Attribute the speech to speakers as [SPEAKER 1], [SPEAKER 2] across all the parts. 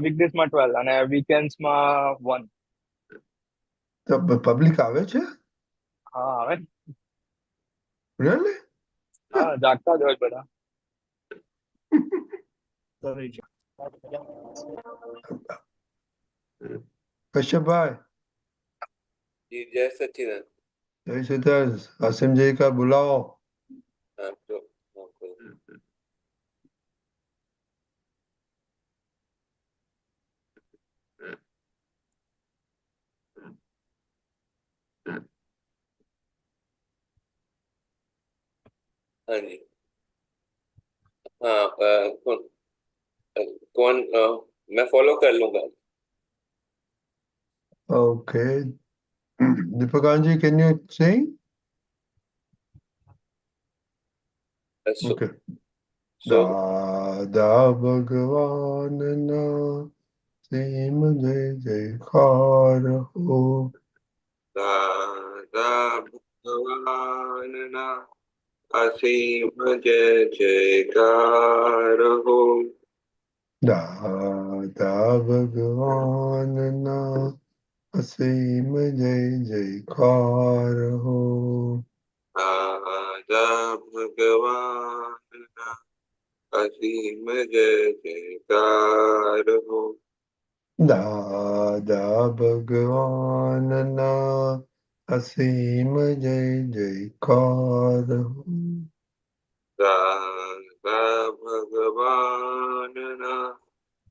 [SPEAKER 1] weekdays માં 12 અને weekends માં 1.
[SPEAKER 2] તો પબ્લિક આવે છે?
[SPEAKER 1] હા આવે.
[SPEAKER 2] Really?
[SPEAKER 1] જાગતા જ હોય બધા.
[SPEAKER 2] कश्यपभाई
[SPEAKER 3] जी जय सच्चिदानंद।
[SPEAKER 2] जय सीताराम। आसिम जी का बुलाओ।
[SPEAKER 3] हाँ तो हाँ जी। हाँ कौन मैं फॉलो कर लूंगा।
[SPEAKER 2] Okay. Deepakanandji, can you sing? Okay. दादा भगवान ना सीम जय जयकार हो।
[SPEAKER 3] दादा भगवान ना असीम जय जयकार हो।
[SPEAKER 2] दादा भगवान ना असीम जय जयकार हो।
[SPEAKER 3] दादा भगवान ना असीम जय जयकार हो।
[SPEAKER 2] दादा भगवान ना असीम जय जयकार हो।
[SPEAKER 3] दादा भगवान ना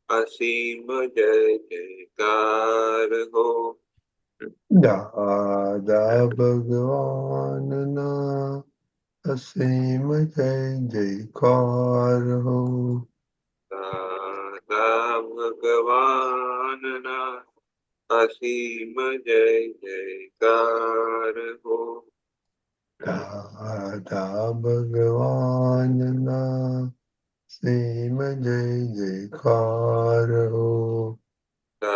[SPEAKER 3] असीम जय जयकार हो।
[SPEAKER 2] दादा भगवान ना असीम जय जयकार हो।
[SPEAKER 3] दादा भगवान ना असीम जय जयकार हो।
[SPEAKER 2] दादा भगवान ना असीम जय जयकार हो।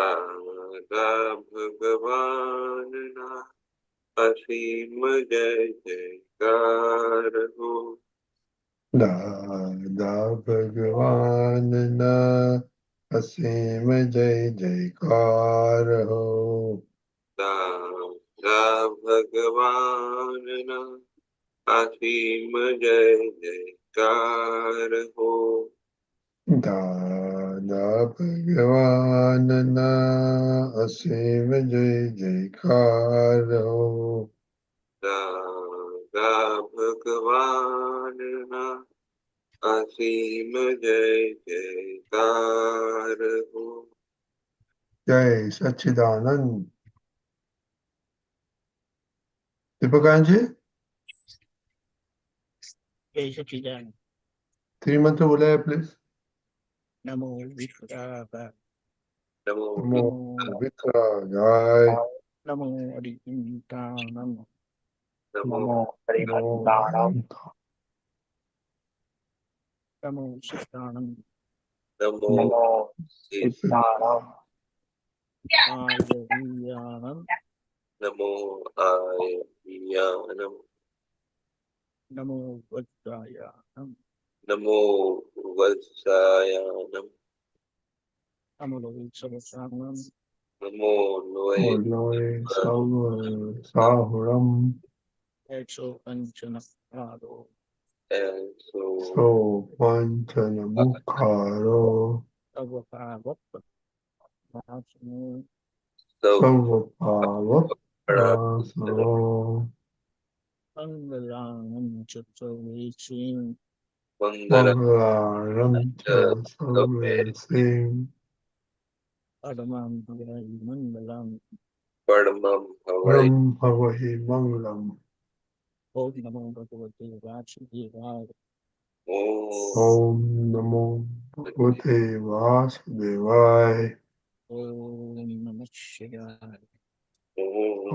[SPEAKER 3] दादा भगवान ना असीम जय जयकार हो।
[SPEAKER 2] दादा भगवान ना असीम जय जयकार हो।
[SPEAKER 3] दादा भगवान ना असीम जय जयकार हो।
[SPEAKER 2] दादा भगवान ना असीम जय जयकार हो।
[SPEAKER 3] दादा भगवान ना असीम जय जयकार हो।
[SPEAKER 2] जय सच्चिदानंद। दीपकांजी
[SPEAKER 4] जय सच्चिदानंद।
[SPEAKER 2] 3 मंत्र बोले प्लीज।
[SPEAKER 4] नमो विष्णुराय।
[SPEAKER 2] नमो विग्रहाय।
[SPEAKER 4] नमो हरिदानम।
[SPEAKER 1] નમો હરિહંતાણમ.
[SPEAKER 4] नमो सिद्धानम।
[SPEAKER 3] नमो
[SPEAKER 1] નમો સિદ્ધાણમ.
[SPEAKER 4] आयवीयानम।
[SPEAKER 3] नमो आयव्यानम।
[SPEAKER 4] नमो वज्रायानम।
[SPEAKER 3] नमो वत्सायानम।
[SPEAKER 4] नमो लोहितसहस्रानम।
[SPEAKER 3] नमो लोहे
[SPEAKER 2] साहुरम
[SPEAKER 4] 155
[SPEAKER 2] सो पंचन मुखारो
[SPEAKER 4] तव पावक नाशनो
[SPEAKER 2] सर्वपावप्रासो
[SPEAKER 4] मंगलानं चतुर्वेशीं
[SPEAKER 2] मंगलारं च सर्वेसिं
[SPEAKER 4] परमं हवै मंगलम्।
[SPEAKER 3] परमं हवै
[SPEAKER 2] परं भवहि मंगलम्।
[SPEAKER 4] ओम नमो भगवते वासुदेवाय।
[SPEAKER 2] ओम नमो भगवते वासुदेवाय।
[SPEAKER 4] ओम नमः शिवाय।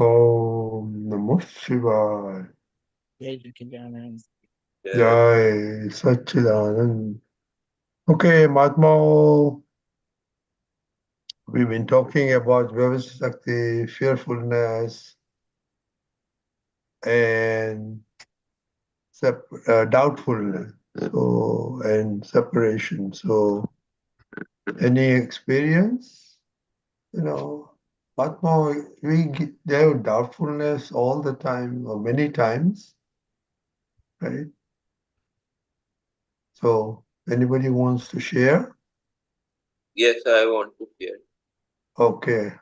[SPEAKER 2] ओम नमः शिवाय।
[SPEAKER 4] जय सच्चिदानंद।
[SPEAKER 2] जय सच्चिदानंद। Okay, Mahatma, we've been talking about Vyavasthit Shakti, fearfulness, and doubtfulness, so and separation. So Any experience? Atma, they have doubtfulness all the time or many times, right? So, anybody wants to share?
[SPEAKER 3] Yes, I want to share.
[SPEAKER 2] Okay,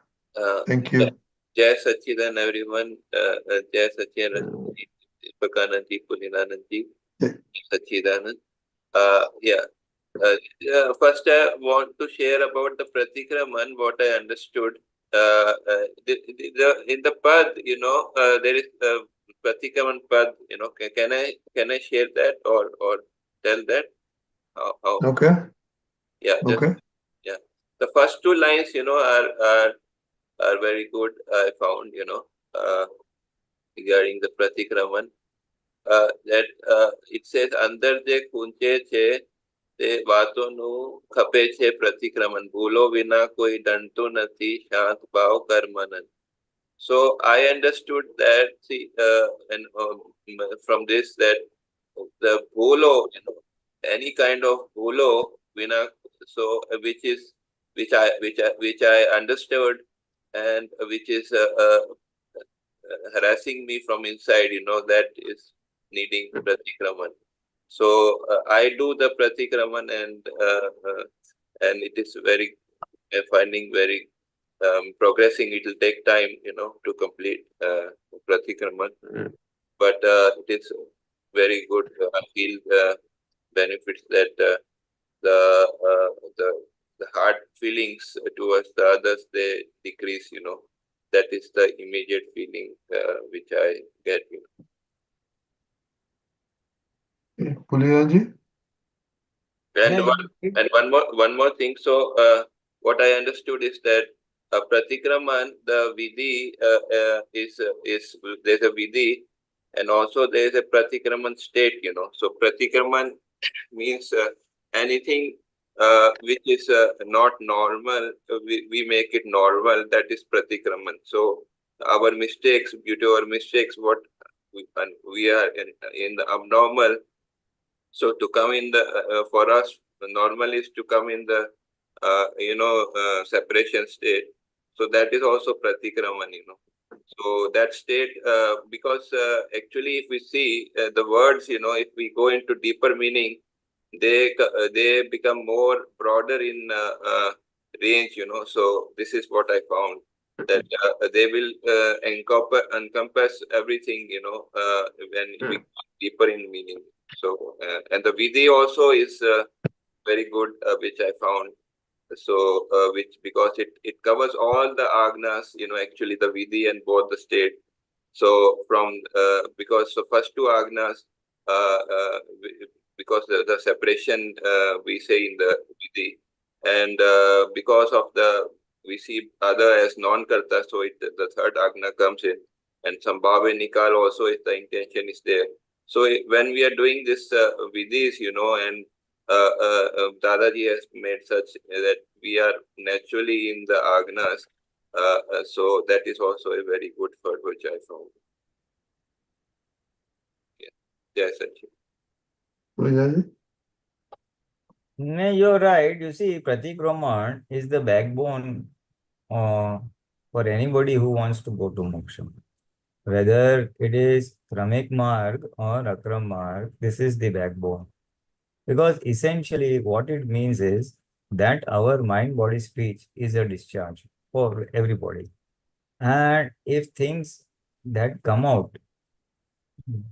[SPEAKER 2] thank you.
[SPEAKER 3] Jai Sachidan, everyone. Jai Sachidan, Deepakanandji, Pulinanandji,
[SPEAKER 2] Yeah.
[SPEAKER 3] Sachidanand. Yeah. First, I want to share about the Pratikraman, what I understood. In the pad, there is Pratikraman pad. Can I share that or tell that? How?
[SPEAKER 2] Okay,
[SPEAKER 3] Yeah.
[SPEAKER 2] okay.
[SPEAKER 3] Yeah. The first two lines, are very good. I found, regarding the Pratikraman. That it says, અંદર જે ખૂંચે છે તે વાતોનું ખપે છે પ્રતિક્રમણ, ભૂલો વિના કોઈ દંડતું નથી, શાંત ભાવ કર્મનન. So I understood that, and from this, that the bholo, any kind of bholo vina, so which I understood, and which is harassing me from inside, that is needing Pratikraman. So I do the Pratikraman, and it is very, finding very progressing. It will take time, to complete Pratikraman, but it is very good. I feel benefits that the hard feelings towards the others, they decrease. That is the immediate feeling which I get.
[SPEAKER 2] Pulinanandji?
[SPEAKER 3] And one more thing. So what I understood is that Pratikraman, the vidhi is there's a vidhi, and also there's a Pratikraman state. So Pratikraman means anything which is not normal, we make it normal. That is Pratikraman. So our mistakes, due to our mistakes, what we are in the abnormal. So to come in the for us, normal is to come in the separation state. So that is also Pratikraman. So that state, because actually, if we see the words, if we go into deeper meaning, they become more broader in range. So this is what I found, that they will encompass everything. When we go deeper in meaning. So and the vidhi also is very good, which I found. So which, because it covers all the agnas, actually the vidhi and both the state. So from because the first two agnas, because the separation we say in the vidhi, and because of we see other as non-karta, so the third agna comes in, and Sambhave Nikal also, is the intention is there. So when we are doing this vidhis, and Dadaji has made such that we are naturally in the agnas, so that is also a very good for which I found. Yeah. Yes, Sachin.
[SPEAKER 2] Pulinanandji?
[SPEAKER 5] No, you're right. You see, Pratikraman is the backbone for anybody who wants to go to moksha. Whether it is Kramik Marg or Akram Marg, this is the backbone. Because essentially what it means is that our mind, body, speech is a discharge for everybody. And if things that come out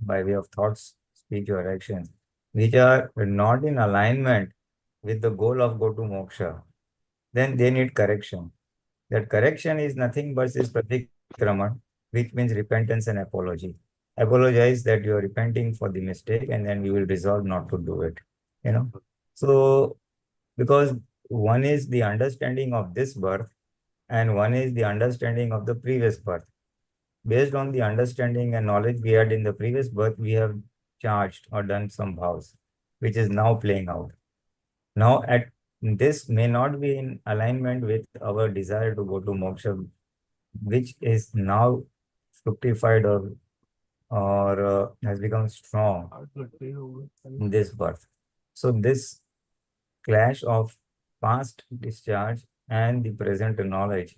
[SPEAKER 5] by way of thoughts, speech, or actions, which are not in alignment with the goal of go to moksha, then they need correction. That correction is nothing but this Pratikraman, which means repentance and apology. Apologize that you are repenting for the mistake, and then you will resolve not to do it. So because one is the understanding of this birth, and one is the understanding of the previous birth. Based on the understanding and knowledge we had in the previous birth, we have charged or done some vows, which is now playing out. Now, this may not be in alignment with our desire to go to moksha, which is now fructified or has become strong in this birth. So this clash of past discharge and the present knowledge.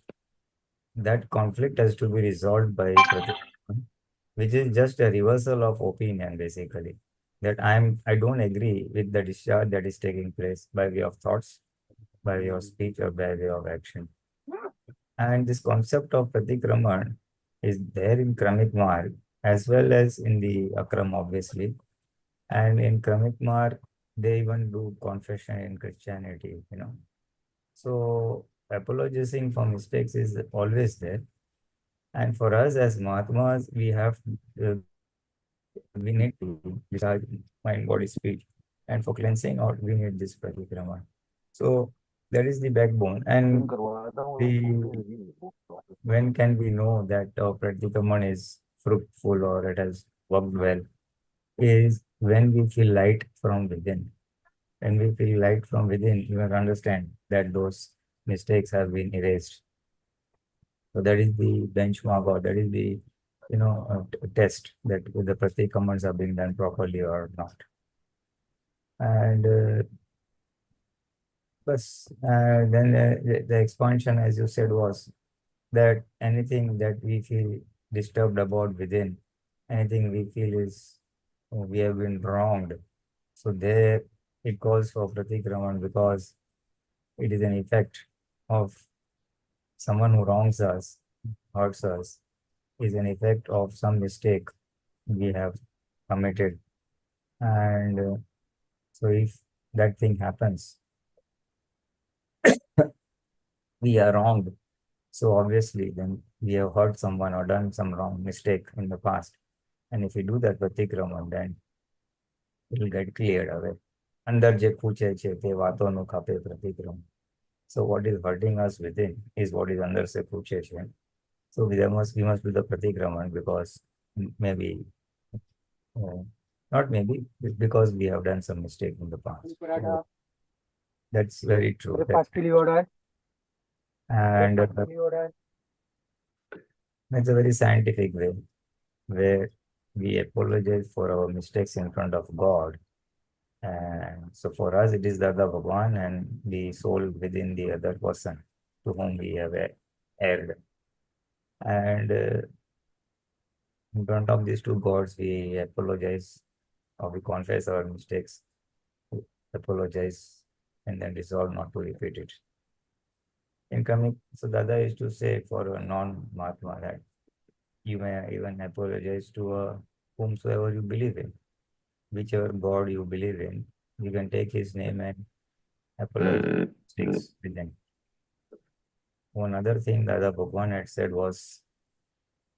[SPEAKER 5] That conflict has to be resolved by Pratikraman, which is just a reversal of opinion, basically. That I don't agree with the discharge that is taking place by way of thoughts, by way of speech, or by way of action. And this concept of Pratikraman is there in Kramik Marg as well as in the Akram, obviously. And in Kramik Marg, they even do confession in Christianity, So apologizing for mistakes is always there. And for us as Mahatmas, we need to discharge mind, body, speech. And for cleansing out, we need this Pratikraman. So that is the backbone. And when can we know that Pratikraman is fruitful or it has worked well? Is when we feel light from within. When we feel light from within, you will understand that those mistakes have been erased. So that is the benchmark, or that is the test that the Pratikraman are being done properly or not. And then the expansion, as you said, was that anything that we feel disturbed about within, anything we feel is we have been wronged. So there it calls for Pratikraman because it is an effect of someone who wrongs us, hurts us, is an effect of some mistake we have committed. And so if that thing happens, we are wronged. So obviously then we have hurt someone or done some wrong mistake in the past. And if we do that Pratikraman, then it will get cleared away. Andar je પૂછે છે તે વાતોનું ખાપે પ્રતિક્રમ. So what is hurting us within is what is under se પૂછે છે. So we must do the Pratikraman because maybe, not maybe, because we have done some mistake in the past. So that's very true. And it's a very scientific way where we apologize for our mistakes in front of God. And so for us, it is Dada Bhagwan and the soul within the other person to whom we have erred. And in front of these two gods, we apologize or we confess our mistakes, apologize, and then resolve not to repeat it. In coming, so Dada used to say for a non-Mahatma that you may even apologize to whomsoever you believe in, whichever God you believe in, you can take his name and apologize mistakes with him. One other thing Dada Bhagwan had said was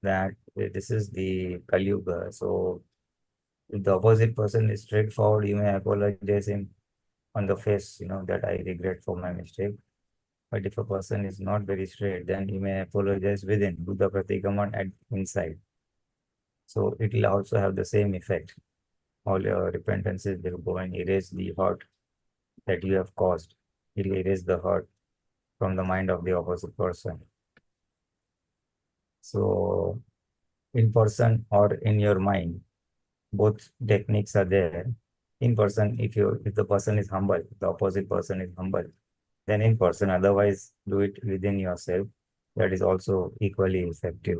[SPEAKER 5] that this is the Kali Yuga. So if the opposite person is straightforward, you may apologize him on the face, that I regret for my mistake. But if a person is not very straight, then you may apologize within, do the Pratikraman at inside. So it will also have the same effect. All your repentances will go and erase the hurt that you have caused. It will erase the hurt from the mind of the opposite person. So in person or in your mind, both techniques are there. In person, if the person is humble, the opposite person is humble, then in person. Otherwise, do it within yourself. That is also equally effective.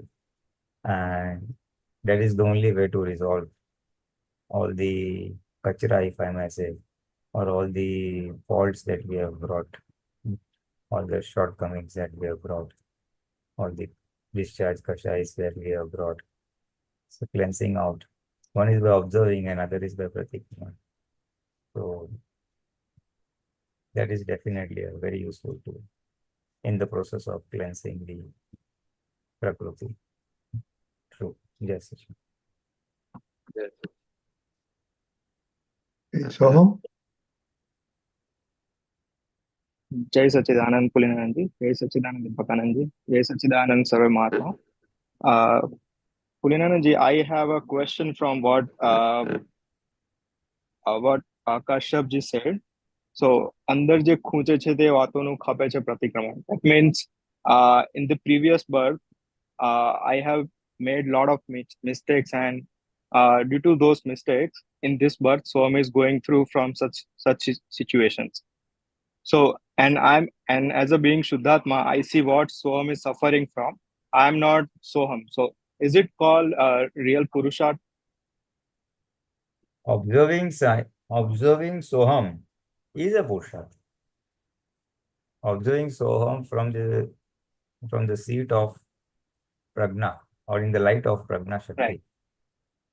[SPEAKER 5] And that is the only way to resolve all the kachra, if I may say, or all the faults that we have brought, all the shortcomings that we have brought, all the discharge kashais that we have brought. So cleansing out. One is by observing, and other is by Pratikraman. So that is definitely a very useful tool in the process of cleansing the Prakriti. True. Yes.
[SPEAKER 3] Yes.
[SPEAKER 2] Soham?
[SPEAKER 1] Jai Sachidanand Pulinanandji, Jai Sachidanand Deepakanandji, Jai Sachidanand Sarva Mahatma. Pulinanandji, I have a question from what Kashyap ji said. So, अंदर जे खूंचे छे ते वातों खपे छे प्रतिक्रमण. That means, in the previous birth, I have made lot of mistakes, and due to those mistakes, in this birth, Swami is going through from such situations. So, and as a being Shuddhatma, I see what Soham is suffering from. I'm not Soham. So, is it called real Purusharth?
[SPEAKER 5] Observing Soham is a Purusharth. Observing Soham from the seat of Prajna or in the light of Prajna
[SPEAKER 1] Right.
[SPEAKER 5] Shakti.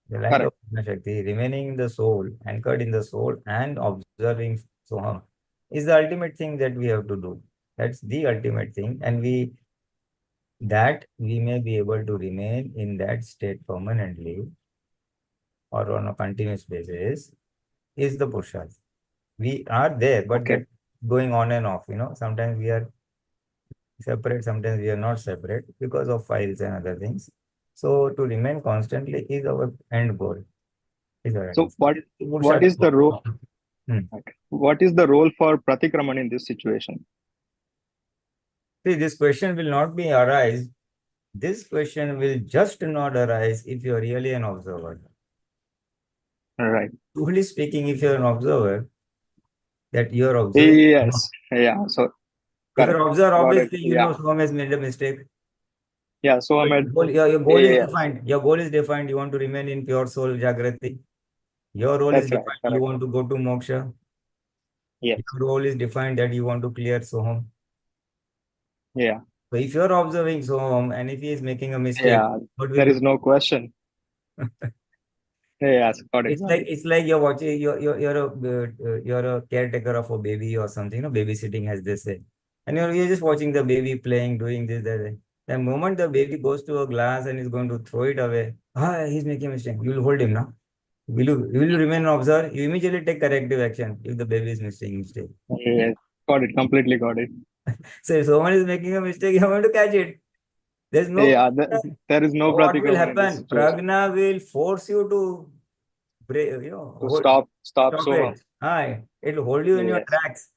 [SPEAKER 5] The light
[SPEAKER 1] Correct.
[SPEAKER 5] of Prajna Shakti, remaining in the soul, anchored in the soul and observing Soham is the ultimate thing that we have to do. That's the ultimate thing. And we may be able to remain in that state permanently or on a continuous basis is the Purusharth. We are there, but
[SPEAKER 1] Okay.
[SPEAKER 5] that going on and off, sometimes we are separate, sometimes we are not separate because of files and other things. So to remain constantly is our end goal.
[SPEAKER 1] So, what
[SPEAKER 5] Purusharth.
[SPEAKER 1] is the role?
[SPEAKER 5] Hmm.
[SPEAKER 1] Okay. What is the role for Pratikraman in this situation?
[SPEAKER 5] See, this question will not be arise. This question will just not arise if you are really an observer.
[SPEAKER 1] Right.
[SPEAKER 5] Truly speaking, if you are an observer, that you are observing.
[SPEAKER 1] Yes. Yeah. So,
[SPEAKER 5] If
[SPEAKER 1] correct.
[SPEAKER 5] you observe,
[SPEAKER 1] Got it.
[SPEAKER 5] obviously,
[SPEAKER 1] Yeah.
[SPEAKER 5] someone has made a mistake.
[SPEAKER 1] Yeah. So,
[SPEAKER 5] But
[SPEAKER 1] Ahmed.
[SPEAKER 5] your goal is
[SPEAKER 1] Yes.
[SPEAKER 5] defined. Your goal is defined. You want to remain in pure soul Jagrati. Your role is
[SPEAKER 1] That's right.
[SPEAKER 5] defined. You
[SPEAKER 1] Correct.
[SPEAKER 5] want to go to moksha.
[SPEAKER 1] Yes.
[SPEAKER 5] Your role is defined that you want to clear Soham.
[SPEAKER 1] Yeah.
[SPEAKER 5] So if you're observing Soham and if he is making a mistake,
[SPEAKER 1] Yeah.
[SPEAKER 5] what will
[SPEAKER 1] There
[SPEAKER 5] you
[SPEAKER 1] is no question. Yes. Got it. Got it.
[SPEAKER 5] It's like you're watching you're a caretaker of a baby or something, babysitting as they say. And you're just watching the baby playing, doing this, that. The moment the baby goes to a glass and is going to throw it away, he's making a mistake. You will hold him now. Will you remain and observe? You immediately take corrective action if the baby is making mistake.
[SPEAKER 1] Yes. Got it. Completely got it.
[SPEAKER 5] So if someone is making a mistake, you want to catch it. There's no
[SPEAKER 1] Yeah. There is no
[SPEAKER 5] what will
[SPEAKER 1] Pratikraman in this
[SPEAKER 5] happen?
[SPEAKER 1] situation.
[SPEAKER 5] Pragna will force you to break,
[SPEAKER 1] To stop
[SPEAKER 5] stop
[SPEAKER 1] Soham.
[SPEAKER 5] it. It will hold you in your
[SPEAKER 1] Yes.
[SPEAKER 5] tracks.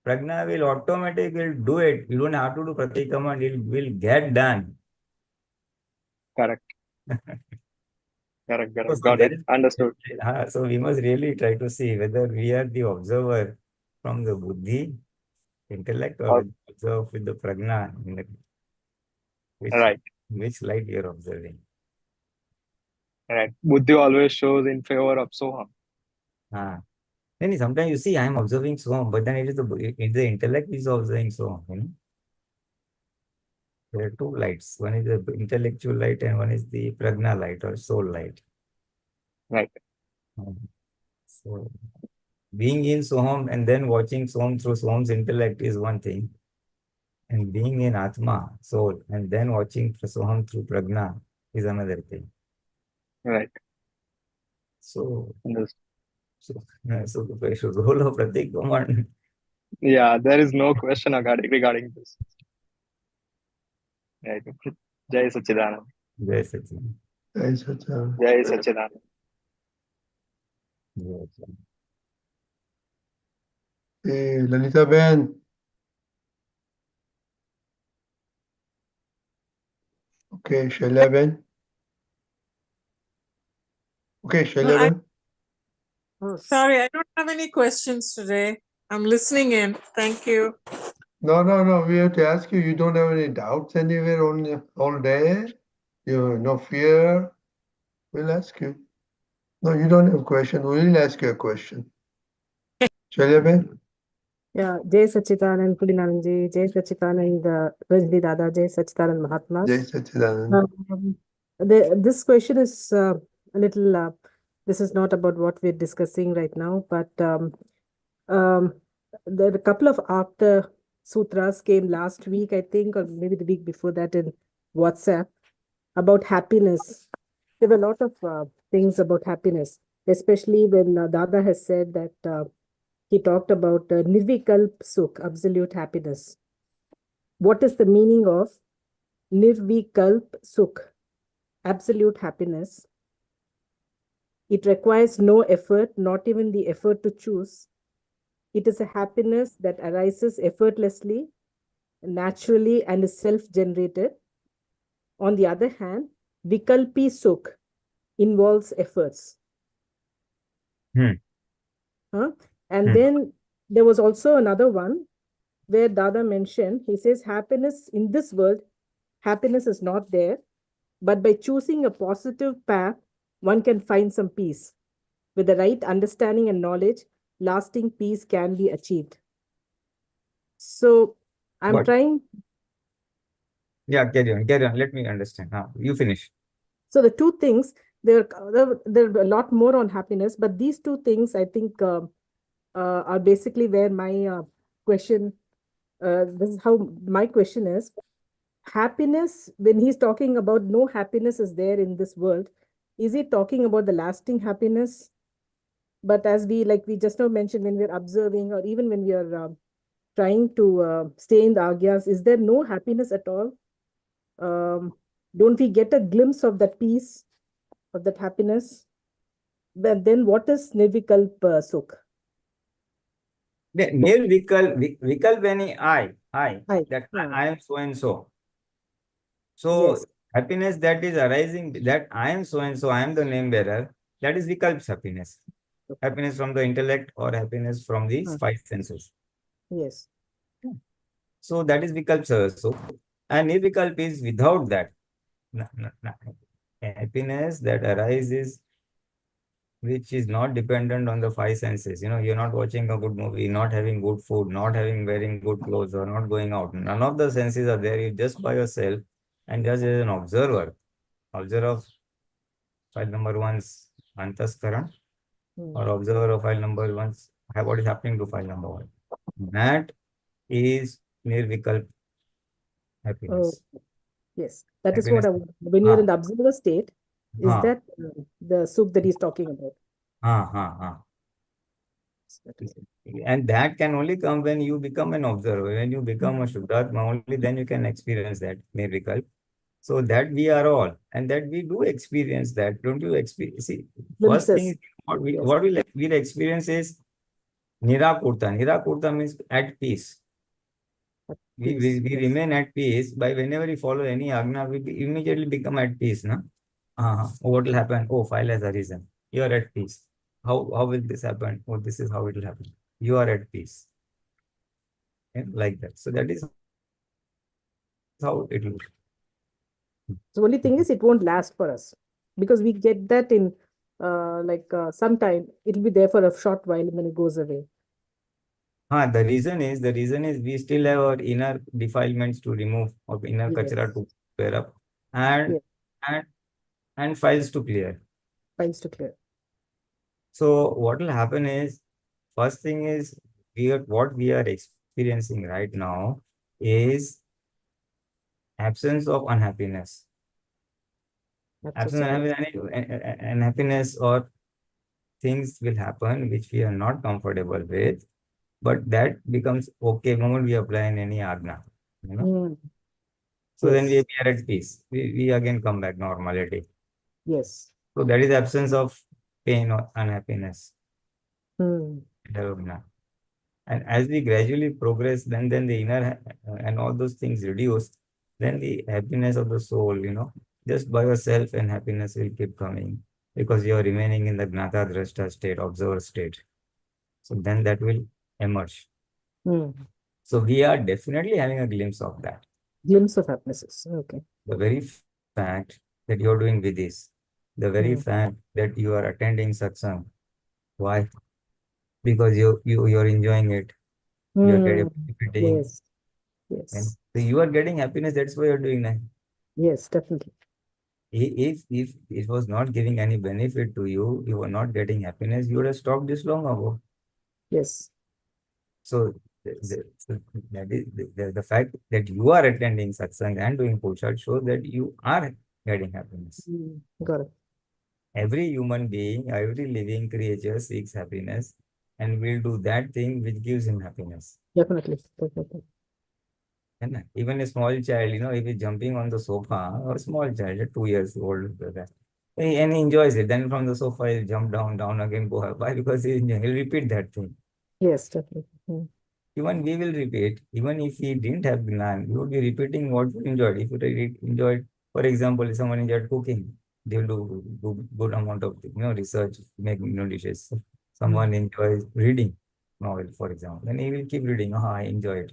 [SPEAKER 5] Pragna will automatically do it. You don't have to do Pratikraman. It will get done.
[SPEAKER 1] Correct. Correct. Correct.
[SPEAKER 5] So
[SPEAKER 1] Got
[SPEAKER 5] there
[SPEAKER 1] it.
[SPEAKER 5] is,
[SPEAKER 1] Understood.
[SPEAKER 5] so we must really try to see whether we are the observer from the buddhi, intellect, or
[SPEAKER 1] Or,
[SPEAKER 5] observe with the pragna,
[SPEAKER 1] right.
[SPEAKER 5] which light you are observing.
[SPEAKER 1] Right. Buddhi always shows in favor of Soham.
[SPEAKER 5] Then sometimes you see I am observing so, but then it is the intellect is observing so. There are two lights. One is the intellectual light and one is the pragna light or soul light.
[SPEAKER 1] Right.
[SPEAKER 5] So being in Soham and then watching Soham through Soham's intellect is one thing. And being in Atma, soul, and then watching Soham through pragna is another thing.
[SPEAKER 1] Right.
[SPEAKER 5] So,
[SPEAKER 1] Understood.
[SPEAKER 5] so the role of Pratikraman.
[SPEAKER 1] Yeah. There is no question regarding this. Right. Jai Sachidanand.
[SPEAKER 5] Jai Satsang.
[SPEAKER 2] Jai Satsang.
[SPEAKER 1] Jai Sachidanand.
[SPEAKER 2] Hey, Lalita Ben. Okay, Shaila Ben. Okay, Shaila Ben.
[SPEAKER 6] Sorry, I don't have any questions today. I'm listening in. Thank you.
[SPEAKER 2] No. We have to ask you. You don't have any doubts anywhere all day. You have no fear. We'll ask you. No, you don't have a question. We'll ask you a question. Shaila Ben.
[SPEAKER 7] Yeah, JSS Apt Pulinanandji, JSS Apt Rajni Dada, JSS Apt Mahatmas.
[SPEAKER 2] Jai Sachidanand.
[SPEAKER 7] This question is a little, this is not about what we're discussing right now, but there are a couple of after sutras came last week, I think, or maybe the week before that in WhatsApp about happiness. There were a lot of things about happiness, especially when Dada has said that he talked about Nirvikalp Sukh, absolute happiness. What is the meaning of Nirvikalp Sukh, absolute happiness? It requires no effort, not even the effort to choose. It is a happiness that arises effortlessly, naturally, and is self-generated. On the other hand, Vikalpi Sukh involves efforts. And then there was also another one where Dada mentioned, he says, happiness in this world, happiness is not there, but by choosing a positive path, one can find some peace. With the right understanding and knowledge, lasting peace can be achieved. So I'm
[SPEAKER 5] What?
[SPEAKER 7] trying.
[SPEAKER 5] Yeah, carry on. Let me understand. You finish.
[SPEAKER 7] So the two things, there are a lot more on happiness, but these two things, I think, are basically where my question, this is how my question is. Happiness, when he's talking about no happiness is there in this world, is he talking about the lasting happiness? But as we just now mentioned, when we're observing or even when we are trying to stay in the agyas, is there no happiness at all? Don't we get a glimpse of that peace, of that happiness? But then what is Nirvikalpa Sukh?
[SPEAKER 5] Vikalp meaning I,
[SPEAKER 7] Hi.
[SPEAKER 5] that I am so and so. So
[SPEAKER 7] Yes.
[SPEAKER 5] happiness that is arising, that I am so and so, I am the name bearer, that is Vikalp's happiness. Happiness from the intellect or happiness from the five senses.
[SPEAKER 7] Yes.
[SPEAKER 5] So that is Vikalp. So, and Nirvikalp is without that. Happiness that arises which is not dependent on the five senses. You're not watching a good movie, not having good food, not having wearing good clothes, or not going out. None of the senses are there. You just by yourself and just as an observer of file number one's Antaskaran, or observer of file number one's what is happening to file number one. That is Nirvikalp happiness.
[SPEAKER 7] Oh, yes. That is
[SPEAKER 5] Happiness.
[SPEAKER 7] what I want. When you're in the observer state, is that the Sukh that he's talking about?
[SPEAKER 5] And that can only come when you become an observer. When you become a Shuddhatma, only then you can experience that Nirvikalp. So that we are all, and that we do experience that. Don't you experience? See, first thing what we'll experience is Nirakurta. Nirakurta means at peace. We remain at peace by whenever we follow any agna, we immediately become at peace. No? What will happen? Oh, file has arisen. You are at peace. How will this happen? Oh, this is how it will happen. You are at peace. Like that. So that is how it will.
[SPEAKER 7] The only thing is it won't last for us because we get that in sometime it'll be there for a short while and then it goes away.
[SPEAKER 5] The reason is we still have our inner defilements to remove, or inner kachara to clear up, and files to clear.
[SPEAKER 7] Files to clear.
[SPEAKER 5] So what will happen is, first thing is, what we are experiencing right now is absence of unhappiness. Absence of unhappiness, or things will happen which we are not comfortable with, but that becomes okay moment we apply in any agna. So then we are at peace. We again come back normality.
[SPEAKER 7] Yes.
[SPEAKER 5] So that is absence of pain or unhappiness. And as we gradually progress, then the inner and all those things reduce, then the happiness of the soul, just by yourself, and happiness will keep coming because you are remaining in the Gnata Drashta state, observer state. So then that will emerge. So we are definitely having a glimpse of that.
[SPEAKER 7] Glimpse of happiness. Okay.
[SPEAKER 5] The very fact that you are doing vidhis, the very fact that you are attending satsang. Why? Because you're enjoying it. You're getting benefiting.
[SPEAKER 7] Yes.
[SPEAKER 5] So you are getting happiness. That's why you're doing that.
[SPEAKER 7] Yes, definitely.
[SPEAKER 5] If it was not giving any benefit to you, you were not getting happiness, you would have stopped this long ago.
[SPEAKER 7] Yes.
[SPEAKER 5] So that is the fact that you are attending satsang and doing puja shows that you are getting happiness.
[SPEAKER 7] Got it.
[SPEAKER 5] Every human being, every living creature seeks happiness and will do that thing which gives him happiness.
[SPEAKER 7] Definitely.
[SPEAKER 5] And even a small child, if he's jumping on the sofa, or a small child, 2 years old, and he enjoys it. Then from the sofa, he'll jump down again, go up. Why? Because he'll repeat that thing.
[SPEAKER 7] Yes, definitely.
[SPEAKER 5] Even we will repeat. Even if he didn't have Gnan, we would be repeating what we enjoyed. If you enjoyed, for example, if someone enjoyed cooking, they will do good amount of research, make dishes. Someone enjoys reading. novel, for example, and he will keep reading. Ah, I enjoy it.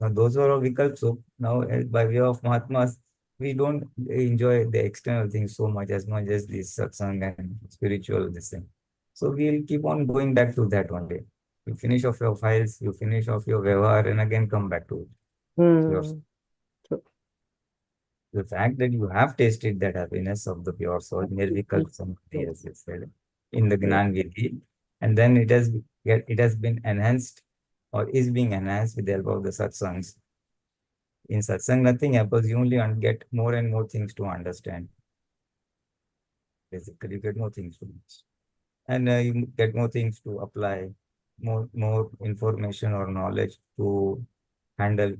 [SPEAKER 5] Now, those are all vikalps. So now, by way of Mahatmas, we don't enjoy the external things so much as this satsang and spiritual this thing. So we'll keep on going back to that one day. You finish off your files, you finish off your vyavahar, and again come back to it.
[SPEAKER 7] Hmm. True.
[SPEAKER 5] The fact that you have tasted that happiness of the pure soul, nirvikalp samadhi, as it said, in the Gnan Vidhi, and then it has been enhanced or is being enhanced with the help of the satsangs. In satsang, nothing happens. You only get more and more things to understand. Basically, you get more things to understand. And you get more things to apply, more information or knowledge to handle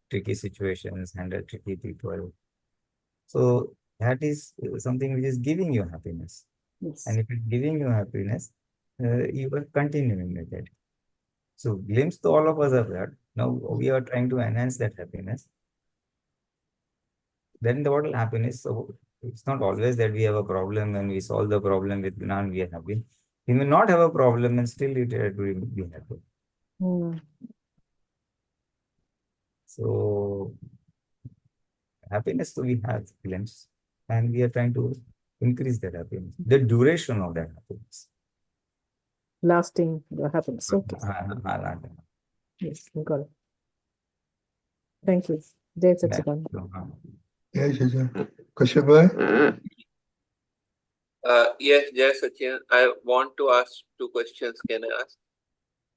[SPEAKER 5] tricky situations, handle tricky people. So that is something which is giving you happiness.
[SPEAKER 7] Yes.
[SPEAKER 5] And if it's giving you happiness, you are continuing with it. So glimpse to all of us of that. Now we are trying to enhance that happiness. Then what will happen is, so it's not always that we have a problem and we solve the problem with Gnan, we are happy. We may not have a problem and still it will be happy.
[SPEAKER 7] Hmm.
[SPEAKER 5] So happiness, so we have glimpse and we are trying to increase that happiness, the duration of that happiness.
[SPEAKER 7] Lasting happiness. Okay. Yes, we got it. Thank you. Jai Sachidanand.
[SPEAKER 2] Yes, Kashyap bhai?
[SPEAKER 3] Yes, Sachin, I want to ask two questions. Can I ask?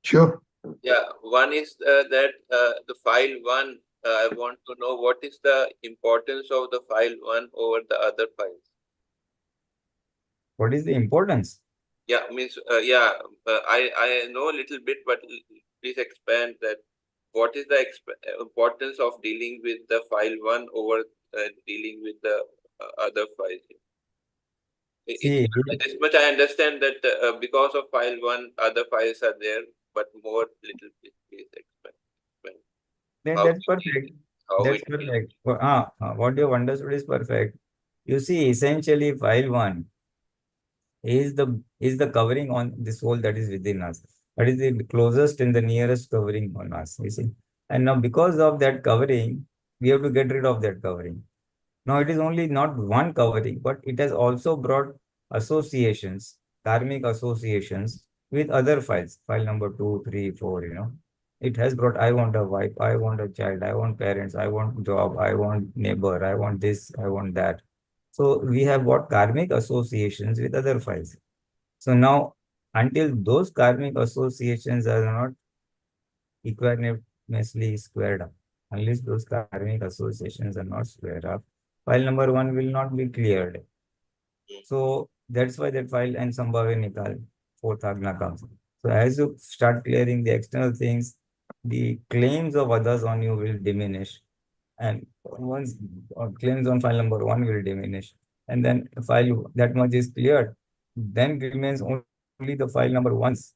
[SPEAKER 2] Sure.
[SPEAKER 3] Yeah, one is that the file one, I want to know what is the importance of the file one over the other files.
[SPEAKER 5] What is the importance?
[SPEAKER 3] Yeah, means I know a little bit, but please expand that. What is the importance of dealing with the file one over dealing with the other files?
[SPEAKER 5] See,
[SPEAKER 3] This much I understand that because of file one, other files are there, but more little bit, please explain.
[SPEAKER 5] then
[SPEAKER 3] How
[SPEAKER 5] that's
[SPEAKER 3] it
[SPEAKER 5] perfect.
[SPEAKER 3] is, how
[SPEAKER 5] That's
[SPEAKER 3] it
[SPEAKER 5] perfect. What you have understood is perfect. You see, essentially, file one is the covering on the soul that is within us. That is the closest and the nearest covering on us. You see, and now because of that covering, we have to get rid of that covering. Now it is only not one covering, but it has also brought associations, karmic associations with other files. File number 2, 3, 4. It has brought. I want a wife. I want a child. I want parents. I want job. I want neighbor. I want this. I want that. So we have got karmic associations with other files. So now, until those karmic associations are not equanimously squared up, unless those karmic associations are not squared up, file number 1 will not be cleared. So that's why that file and Sambhave Nikal, fourth agna comes. So as you start clearing the external things, the claims of others on you will diminish. And once claims on file number 1 will diminish, and then file that much is cleared, then remains only the file number 1's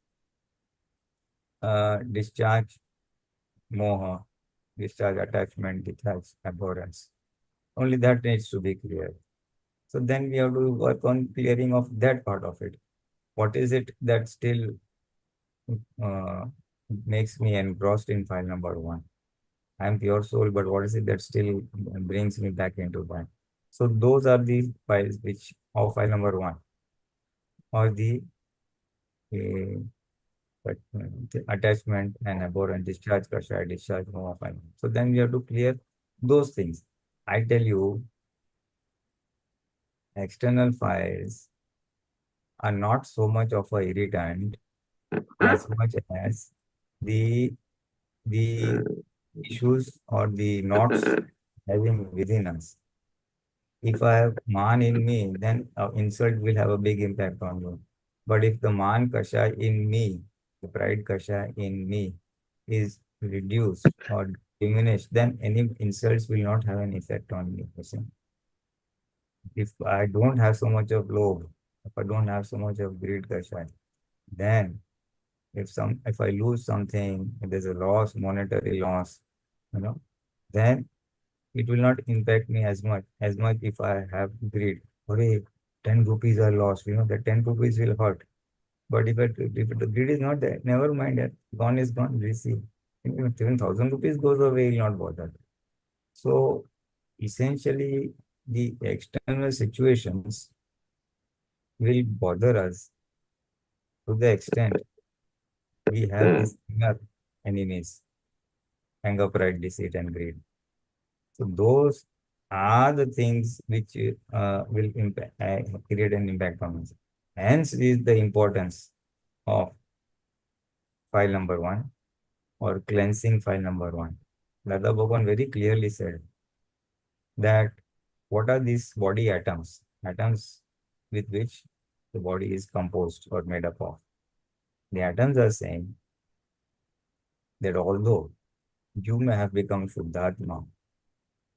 [SPEAKER 5] discharge, moha, discharge, attachment, detach, abhorrence. Only that needs to be cleared. So then we have to work on clearing of that part of it. What is it that still makes me engrossed in file number 1? I am pure soul, but what is it that still brings me back into that? So those are the files which of file number 1 or the attachment and abhorrent discharge, kashaya, discharge, moha file. So then we have to clear those things. I tell you, external files are not so much of a irritant as much as the issues or the knots having within us. If I have man in me, then insult will have a big impact on you. But if the man kasha in me, the pride kasha in me is reduced or diminished, then any insults will not have an effect on me. If I don't have so much of lobh, if I don't have so much of greed kasha, then if I lose something, if there's a loss, monetary loss, then it will not impact me as much if I have greed. Or 10 rupees are lost, the 10 rupees will hurt. But if the greed is not there, never mind, gone is gone, receive. Even 1,000 rupees goes away, will not bother. So essentially, the external situations will bother us to the extent we have these inner enemies, anger, pride, deceit, and greed. So those are the things which will impact, create an impact on us. Hence is the importance of file number 1 or cleansing file number 1. Dada Bhagwan very clearly said that what are these body atoms? Atoms with which the body is composed or made up of. The atoms are saying that although you may have become Shuddhatma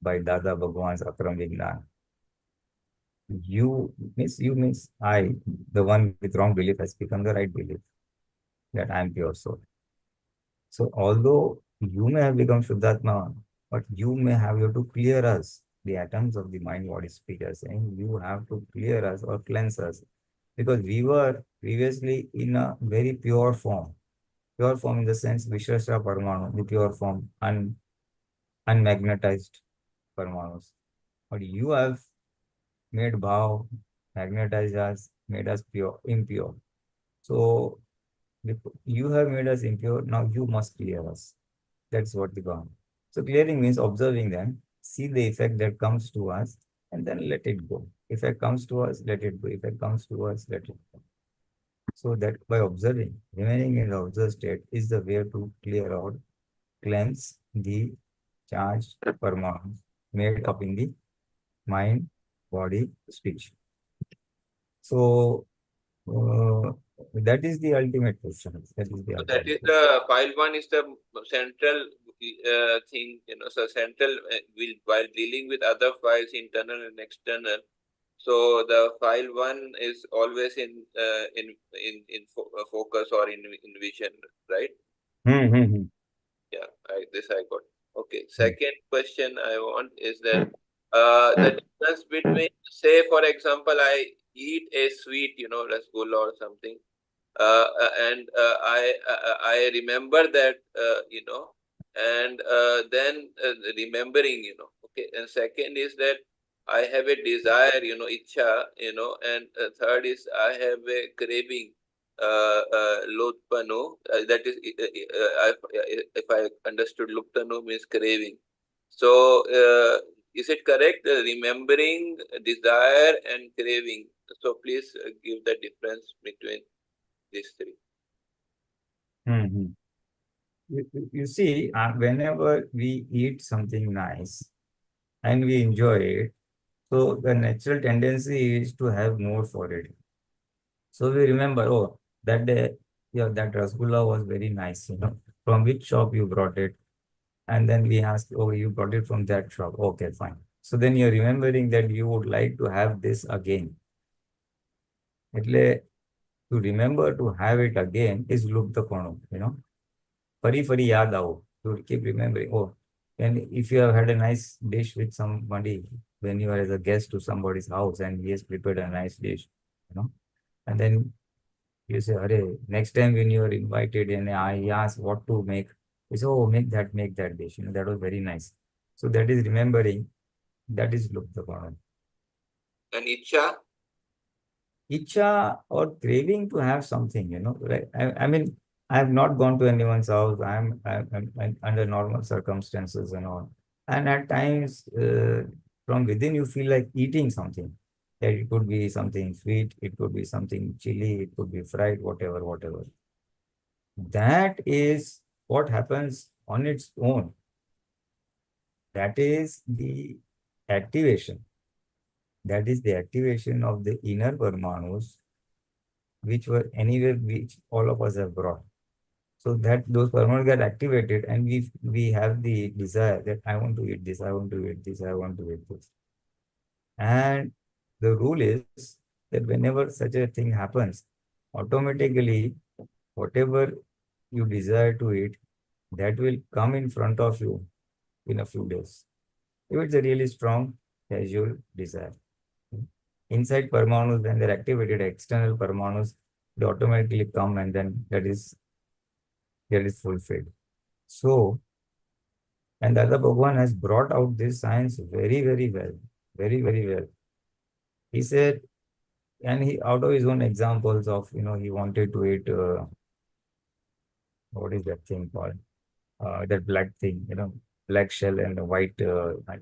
[SPEAKER 5] by Dada Bhagwan's Akram Vignan, you means I, the one with wrong belief, has become the right belief that I am pure soul. So although you may have become Shuddhatma, but you may have to clear us. The atoms of the mind, body, spirit are saying you have to clear us or cleanse us, because we were previously in a very pure form. Pure form in the sense Vishwasra Parmanu, the pure form, unmagnetized Parmanus. But you have made bhav, magnetized us, made us pure, impure. So you have made us impure, now you must clear us. That's what the Bhagwan. So clearing means observing them, see the effect that comes to us, and then let it go. Effect comes to us, let it go. Effect comes to us, let it go. So that by observing, remaining in the observed state is the way to clear out, cleanse the charged Parmanus made up in the mind, body, speech. So that is the ultimate question. That is the
[SPEAKER 3] So that is
[SPEAKER 5] ultimate.
[SPEAKER 3] the file 1 is the central thing, so central while dealing with other files, internal and external. So the file 1 is always in focus or in vision, right? Yeah, this I got. Okay. Second question I want is that the difference between, say, for example, I eat a sweet, rasgulla or something, and I remember that, and then remembering, okay. And second is that I have a desire, ichha, and third is I have a craving, lutpanu, that is, if I understood, lutpanu means craving. So, is it correct? Remembering, desire, and craving. So, please give the difference between these three.
[SPEAKER 5] You see, whenever we eat something nice and we enjoy it, so the natural tendency is to have more for it. So we remember, oh, that day, yeah, that rasgulla was very nice, from which shop you brought it? And then we ask, oh, you brought it from that shop. Okay, fine. So then you're remembering that you would like to have this again. એટલે, to remember to have it again is look the kono, Fari yaad aao. You keep remembering, oh, and if you have had a nice dish with somebody, when you are as a guest to somebody's house and he has prepared a nice dish, and then you say, Hare, next time when you are invited and I ask what to make, you say, oh, make that dish. That was very nice. So that is remembering, that is look the kono.
[SPEAKER 3] And ichha?
[SPEAKER 5] Ichha or craving to have something, right? I mean, I have not gone to anyone's house. I'm under normal circumstances and all. And at times, from within, you feel like eating something. That it could be something sweet, it could be something chili, it could be fried, whatever. That is what happens on its own. That is the activation. That is the activation of the inner Parmanus, which all of us have brought. So that those Parmanus get activated and we have the desire that I want to eat this, I want to eat this, I want to eat this. And the rule is that whenever such a thing happens, automatically whatever you desire to eat, that will come in front of you in a few days. If it's a really strong casual desire. Inside Parmanus, when they're activated, external Parmanus they automatically come, and then that is fulfilled. So, and Dada Bhagwan has brought out this science very, very well, very, very well. He said, and he out of his own examples of, he wanted to eat, what is that thing called? That black thing, black shell and a white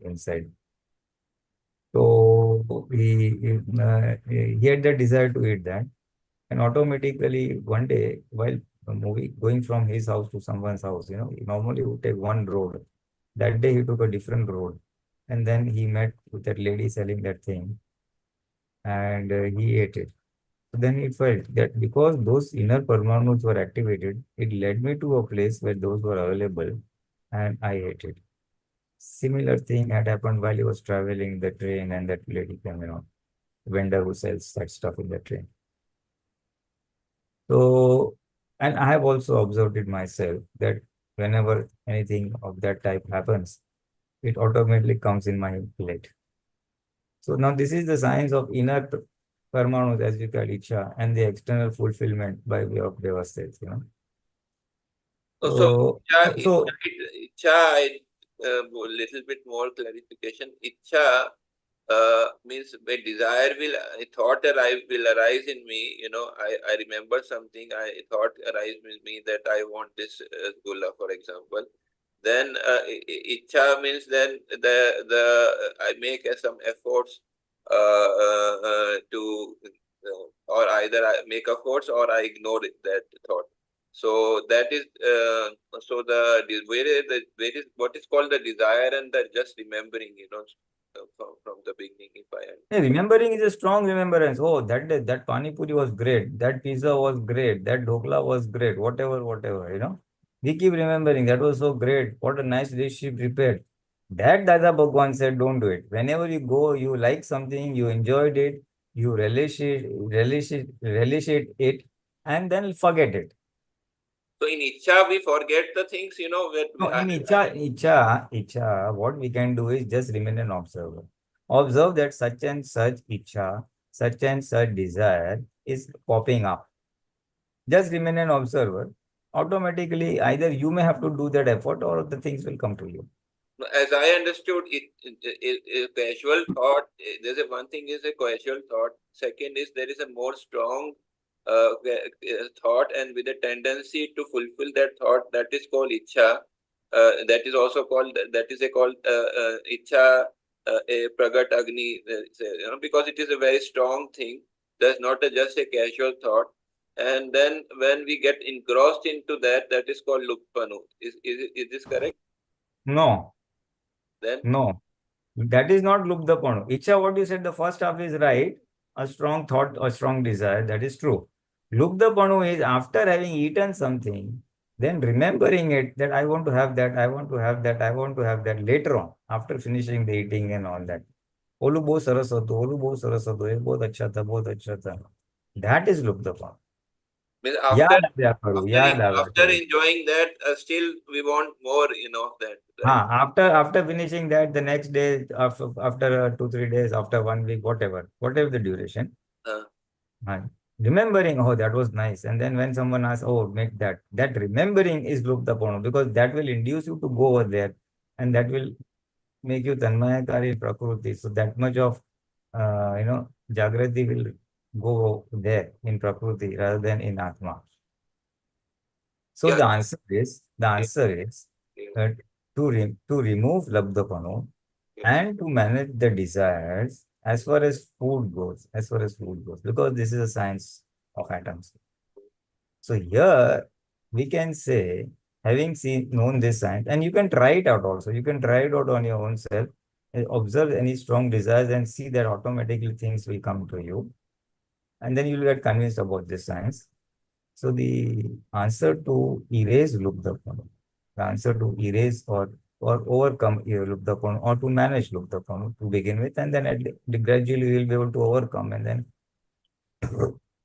[SPEAKER 5] inside. So he had the desire to eat that. And automatically one day, while going from his house to someone's house, he normally would take one road. That day he took a different road. And then he met with that lady selling that thing. And he ate it. So then he felt that because those inner Parmanus were activated, it led me to a place where those were available, and I ate it. Similar thing had happened while he was traveling the train, and that lady came, vendor who sells that stuff in the train. So, and I have also observed it myself that whenever anything of that type happens, it automatically comes in my plate. So now this is the science of inner Parmanus, as we call Icha, and the external fulfillment by way of Vyavasthit,
[SPEAKER 3] So,
[SPEAKER 5] So,
[SPEAKER 3] Icha, little bit more clarification. Icha means a desire a thought will arise in me. I remember something, a thought arise in me that I want this gula, for example. Then Icha means then I make some efforts to, or either I make efforts or I ignore that thought. So that is so where is what is called the desire and the just remembering, from the beginning, if I
[SPEAKER 5] yeah, remembering is a strong remembrance. Oh, that pani puri was great. That pizza was great. That dhokla was great. Whatever. We keep remembering that was so great. What a nice dish she prepared. That Dada Bhagwan said, don't do it. Whenever you go, you like something, you enjoyed it, you relish it, and then forget it.
[SPEAKER 3] So in Icha, we forget the things,
[SPEAKER 5] No, in Icha, what we can do is just remain an observer. Observe that such and such Icha, such and such desire is popping up. Just remain an observer. Automatically, either you may have to do that effort or the things will come to you.
[SPEAKER 3] As I understood, casual thought, there's one thing is a casual thought. Second is there is a more strong thought, and with a tendency to fulfill that thought, that is called Icha. That is also called, Icha, a Pragat Agni, because it is a very strong thing. That's not just a casual thought. And then when we get engrossed into that, that is called Lupanu. Is this correct?
[SPEAKER 5] No.
[SPEAKER 3] Then?
[SPEAKER 5] No. That is not Lubdapanu. Icha, what you said, the first half is right. A strong thought, a strong desire, that is true. Lubdapanu is after having eaten something, then remembering it that I want to have that, I want to have that, I want to have that later on, after finishing the eating and all that. Olu bahut saras hoto, olu bahut saras hoto, ye bahut acha tha, bahut acha tha. That is Lubdapanu.
[SPEAKER 3] Means
[SPEAKER 5] After
[SPEAKER 3] enjoying that, still we want more, that. Right?
[SPEAKER 5] After finishing that, the next day, after 2-3 days, after 1 week, whatever the duration, remembering, oh, that was nice. And then when someone asks, oh, make that remembering is Luptapono, because that will induce you to go over there, and that will make you Tanmayakari Prakriti. So that much of, Jagrati will go there in Prakriti rather than in Atma. So
[SPEAKER 3] Yeah.
[SPEAKER 5] the answer is to remove Labdapano and to manage the desires as far as food goes, because this is a science of atoms. So here we can say, having known this science, and you can try it out also. You can try it out on your own self, observe any strong desires and see that automatically things will come to you. And then you will get convinced about this science. So the answer to erase Lupdapanu, the answer to erase or overcome Lupdapanu, or to manage Lupdapanu to begin with, and then gradually we will be able to overcome, and then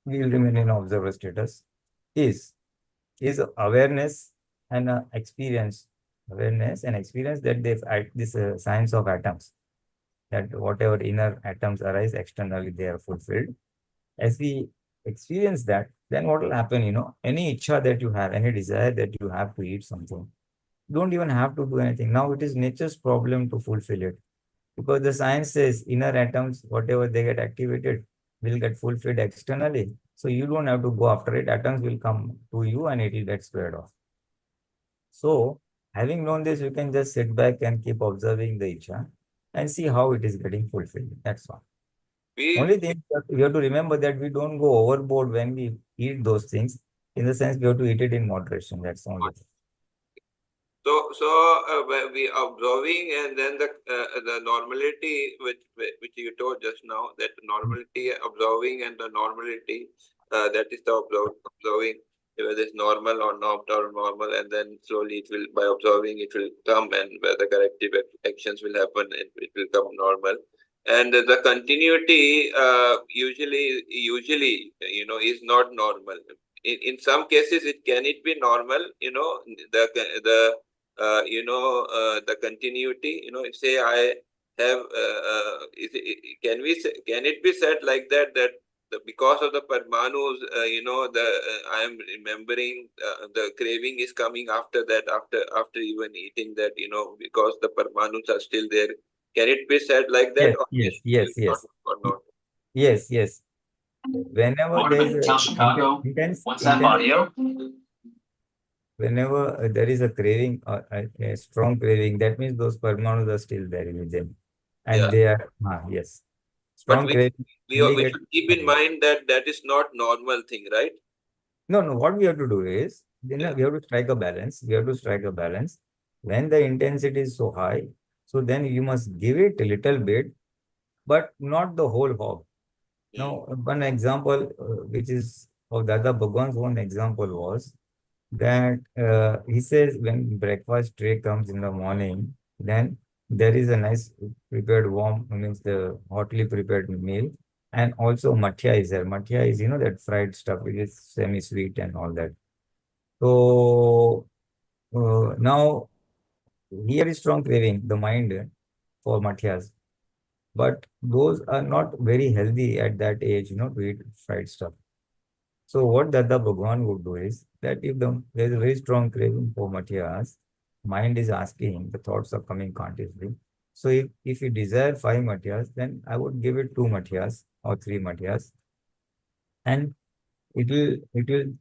[SPEAKER 5] we will remain in observer status, is awareness and experience. Awareness and experience that this science of atoms, that whatever inner atoms arise externally, they are fulfilled. As we experience that, then what will happen, any ichha that you have, any desire that you have to eat something, you don't even have to do anything. Now it is nature's problem to fulfill it. Because the science says inner atoms, whatever they get activated, will get fulfilled externally. So you don't have to go after it. Atoms will come to you and it will get squared off. So having known this, you can just sit back and keep observing the ichha and see how it is getting fulfilled. That's all. Only thing that we have to remember that we don't go overboard when we eat those things. In the sense, we have to eat it in moderation. That's the only thing.
[SPEAKER 3] So when we observing, and then the normality which you told just now, that normality observing and the normality, that is the observing whether it's normal or not or normal, and then slowly it will, by observing, it will come, and where the corrective actions will happen and it will come normal. And the continuity usually is not normal. In some cases it be normal, the the continuity, say I have, can it be said like that, that because of the Parmanus, I am remembering, the craving is coming after that, after even eating that, because the Parmanus are still there. Can it be said like that?
[SPEAKER 5] Yes.
[SPEAKER 3] Or not?
[SPEAKER 5] Yes. Whenever there is whenever there is a craving or a strong craving, that means those Parmanus are still there within. And they are, yes. Strong craving.
[SPEAKER 3] We should keep in mind that that is not normal thing, right?
[SPEAKER 5] No. What we have to do is, we have to strike a balance. When the intensity is so high, so then you must give it a little bit, but not the whole hog. Now, one example, which is of Dada Bhagwan's own example, was that he says when breakfast tray comes in the morning, then there is a nice prepared warm, means the hotly prepared meal, and also mathia is there. Mathia is, that fried stuff, which is semi-sweet and all that. So now here is strong craving, the mind, for mathias. But those are not very healthy at that age, to eat fried stuff. So what Dada Bhagwan would do is that if there is a very strong craving for mathias, mind is asking, the thoughts are coming consciously. So if you desire 5 mathias, then I would give it 2 mathias or 3 mathias, and it will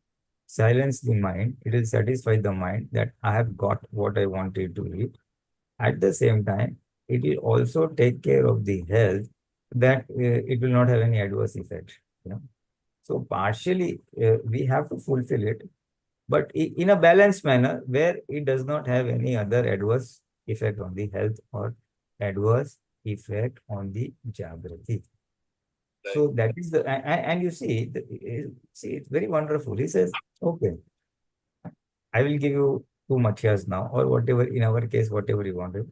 [SPEAKER 5] silence the mind. It will satisfy the mind that I have got what I wanted to eat. At the same time, it will also take care of the health, that it will not have any adverse effect. So partially, we have to fulfill it, but in a balanced manner where it does not have any other adverse effect on the health or adverse effect on the Jagrati. So that is the, and you see, it's very wonderful. He says, okay, I will give you 2 mathias now, or whatever, in our case, whatever you wanted.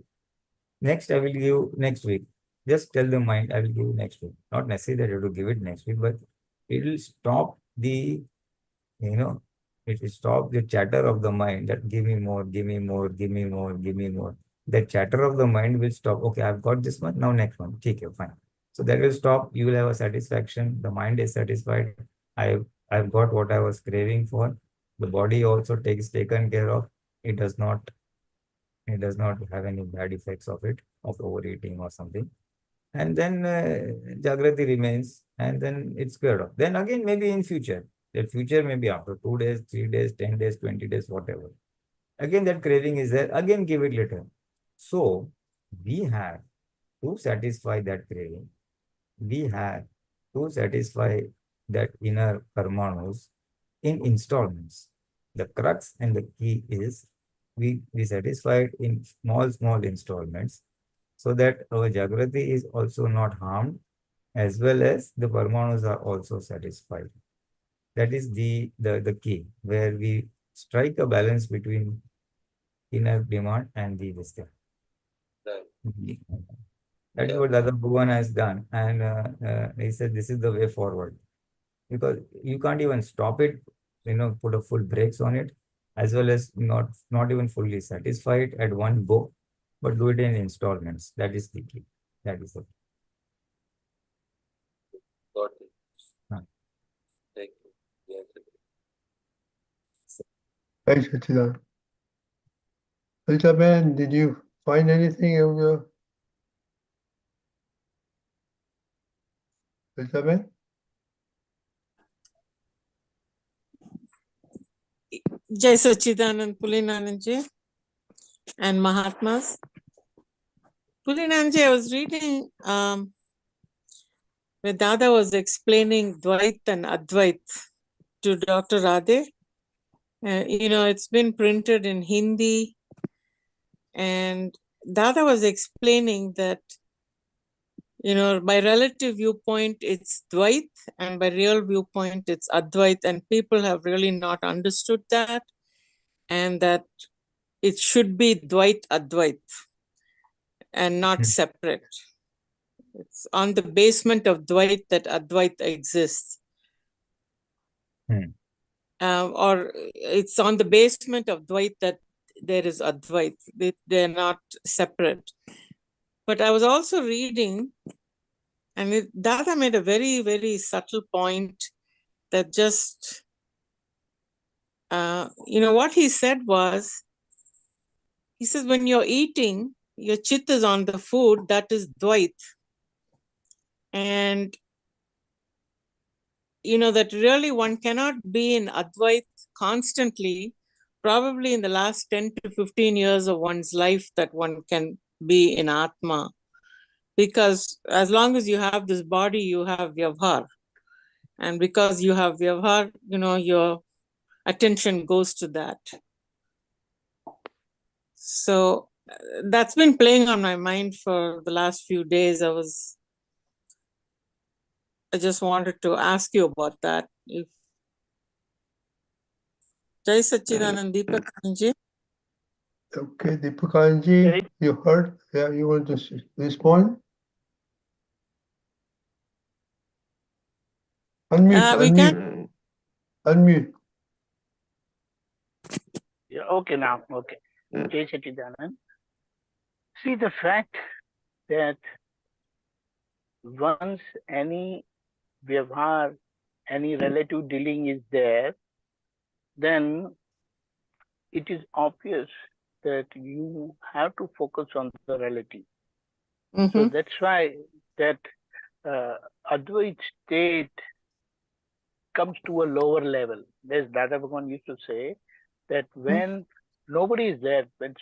[SPEAKER 5] Next, I will give you next week. Just tell the mind, I will give you next week. Not necessarily that you have to give it next week, but it will stop the, it will stop the chatter of the mind that give me more, give me more, give me more, give me more. That chatter of the mind will stop. Okay, I've got this one, now next one. Okay, fine. So that will stop. You will have a satisfaction. The mind is satisfied. I've got what I was craving for. The body also taken care of. It does not have any bad effects of it, of overeating or something. And then Jagrati remains, and then it's squared off. Then again, maybe in future, that future may be after 2 days, 3 days, 10 days, 20 days, whatever. Again, that craving is there. Again, give it later. So we have to satisfy that craving. We have to satisfy that inner Parmanus in installments. The crux and the key is we satisfy it in small installments, so that our Jagrati is also not harmed, as well as the Parmanus are also satisfied. That is the key, where we strike a balance between inner demand and the wisdom. That is what Dada Bhagwan has done, and he said this is the way forward, because you can't even stop it, put a full brakes on it, as well as not even fully satisfied at one go, but do it in installments. That is the key. That is the key.
[SPEAKER 3] Got it. Thank you. Yes.
[SPEAKER 2] Hey, Satchidanand. Elizabeth, did you find anything of your Elizabeth?
[SPEAKER 6] Jai Sachidanand Pulinanandji and Mahatmas. Pulinanandji, I was reading where Dada was explaining Dvait and Advait to Dr. Radhe. It's been printed in Hindi, and Dada was explaining that, by relative viewpoint, it's Dvait, and by real viewpoint, it's Advait, and people have really not understood that, and that it should be Dvait Advait and not separate. It's on the basement of Dvait that Advait exists. Or it's on the basement of Dvait that there is Advait. They're not separate. But I was also reading, and Dada made a very, very subtle point that just, what he said was, he says, when you're eating, your chit is on the food, that is Dvait. And, that really one cannot be in Advait constantly. Probably in the last 10 to 15 years of one's life that one can be in Atma. Because as long as you have this body, you have Vyavhar. And because you have Vyavhar, your attention goes to that. So that's been playing on my mind for the last few days. I just wanted to ask you about that. Jai Sachidanand, Deepakanandji.
[SPEAKER 2] Okay, Deepakanandji, you heard? Yeah, you want to respond? Unmute. Unmute.
[SPEAKER 8] Yeah, okay now, okay. Jai Sachidanand. See, the fact that once any vyavhar, any relative dealing is there, then it is obvious that you have to focus on the relative. So that's why that Advait state comes to a lower level. As Dada Bhagwan used to say, that when nobody is there, when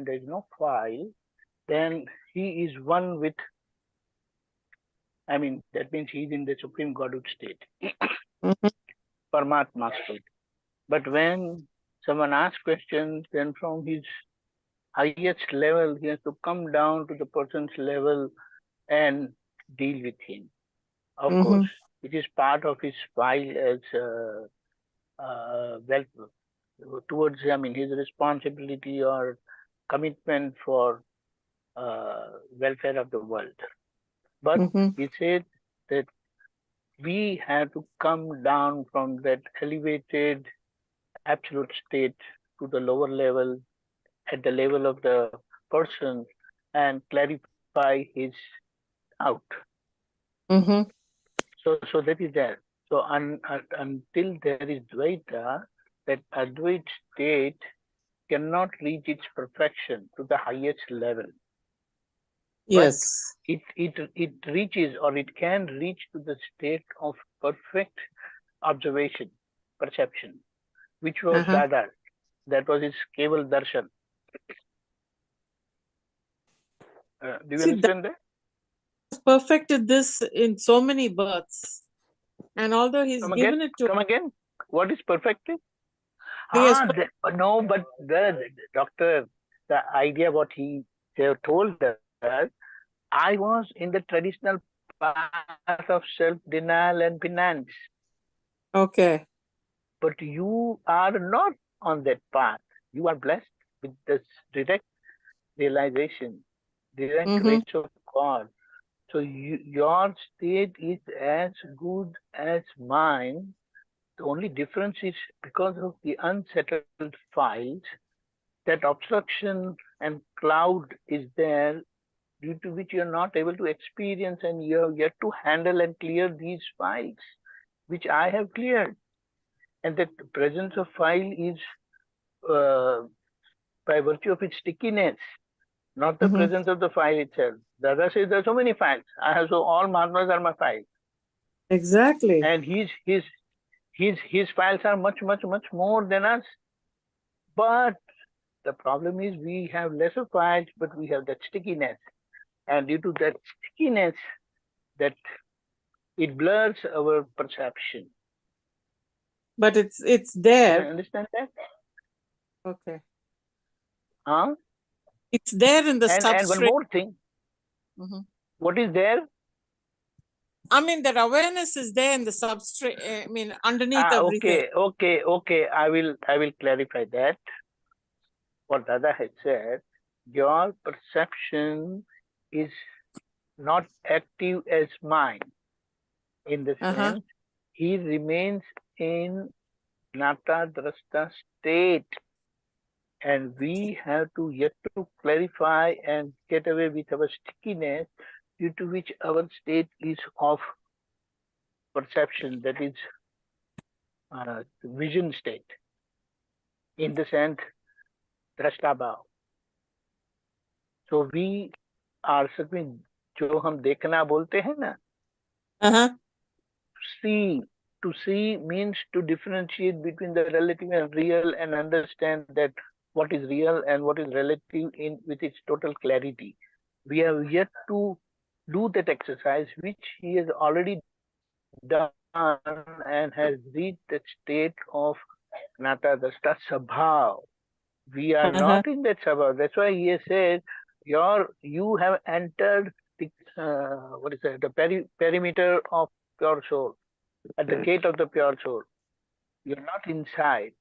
[SPEAKER 8] there is no file, then he is one with, that means he is in the Supreme Godhood state, Paramatma state. But when someone asks questions, then from his highest level, he has to come down to the person's level and deal with him. Of course, it is part of his file as towards his responsibility or commitment for welfare of the world. But he said that we have to come down from that elevated absolute state to the lower level, at the level of the person, and clarify his doubt. So that is there. So until there is Dvaita, that Advait state cannot reach its perfection to the highest level. Yes. But it reaches, or it can reach to the state of perfect observation, perception, which was Dada. That was his Keval Darshan. Do you understand that? Perfected this in so many births. And although he's given it to... Come again? What is perfected? No, but the doctor, the idea what he told us, I was in the traditional path of self-denial and penance. Okay. But you are not on that path. You are blessed with this direct realization, direct grace of God. So your state is as good as mine. The only difference is because of the unsettled files, that obstruction and cloud is there, due to which you are not able to experience, and you have yet to handle and clear these files, which I have cleared. And that the presence of file is by virtue of its stickiness, not the
[SPEAKER 6] Mhm.
[SPEAKER 8] presence of the file itself. Dada says there are so many files. I have so all Mahatmas are my files,
[SPEAKER 6] Exactly.
[SPEAKER 8] and his files are much more than us. But the problem is we have lesser files, but we have that stickiness, and due to that stickiness, that it blurs our perception.
[SPEAKER 6] But it's
[SPEAKER 8] You
[SPEAKER 6] there.
[SPEAKER 8] understand that?
[SPEAKER 6] Okay.
[SPEAKER 8] Huh?
[SPEAKER 6] It's there in the
[SPEAKER 8] And one
[SPEAKER 6] substrate.
[SPEAKER 8] more thing.
[SPEAKER 6] Mhm.
[SPEAKER 8] What is there?
[SPEAKER 6] I mean, that awareness is there in the substrate. I mean, underneath everything.
[SPEAKER 8] Okay. I will clarify that. What Dada had said, your perception is not active as mine. In the sense, he remains in Nata Drashta state. And we have to yet to clarify and get away with our stickiness, due to which our state is of perception, that is vision state, in the sense drashtabhav. So we are something जो हम देखना बोलते हैं ना, to see means to differentiate between the relative and real, and understand that what is real and what is relative in with its total clarity. We have yet to do that exercise, which he has already done and has reached that state of Nata Dasta Sabhav. We are not in that Sabhav. That's why he has said, you have entered the the perimeter of pure soul, at the gate of the pure soul. You're not inside.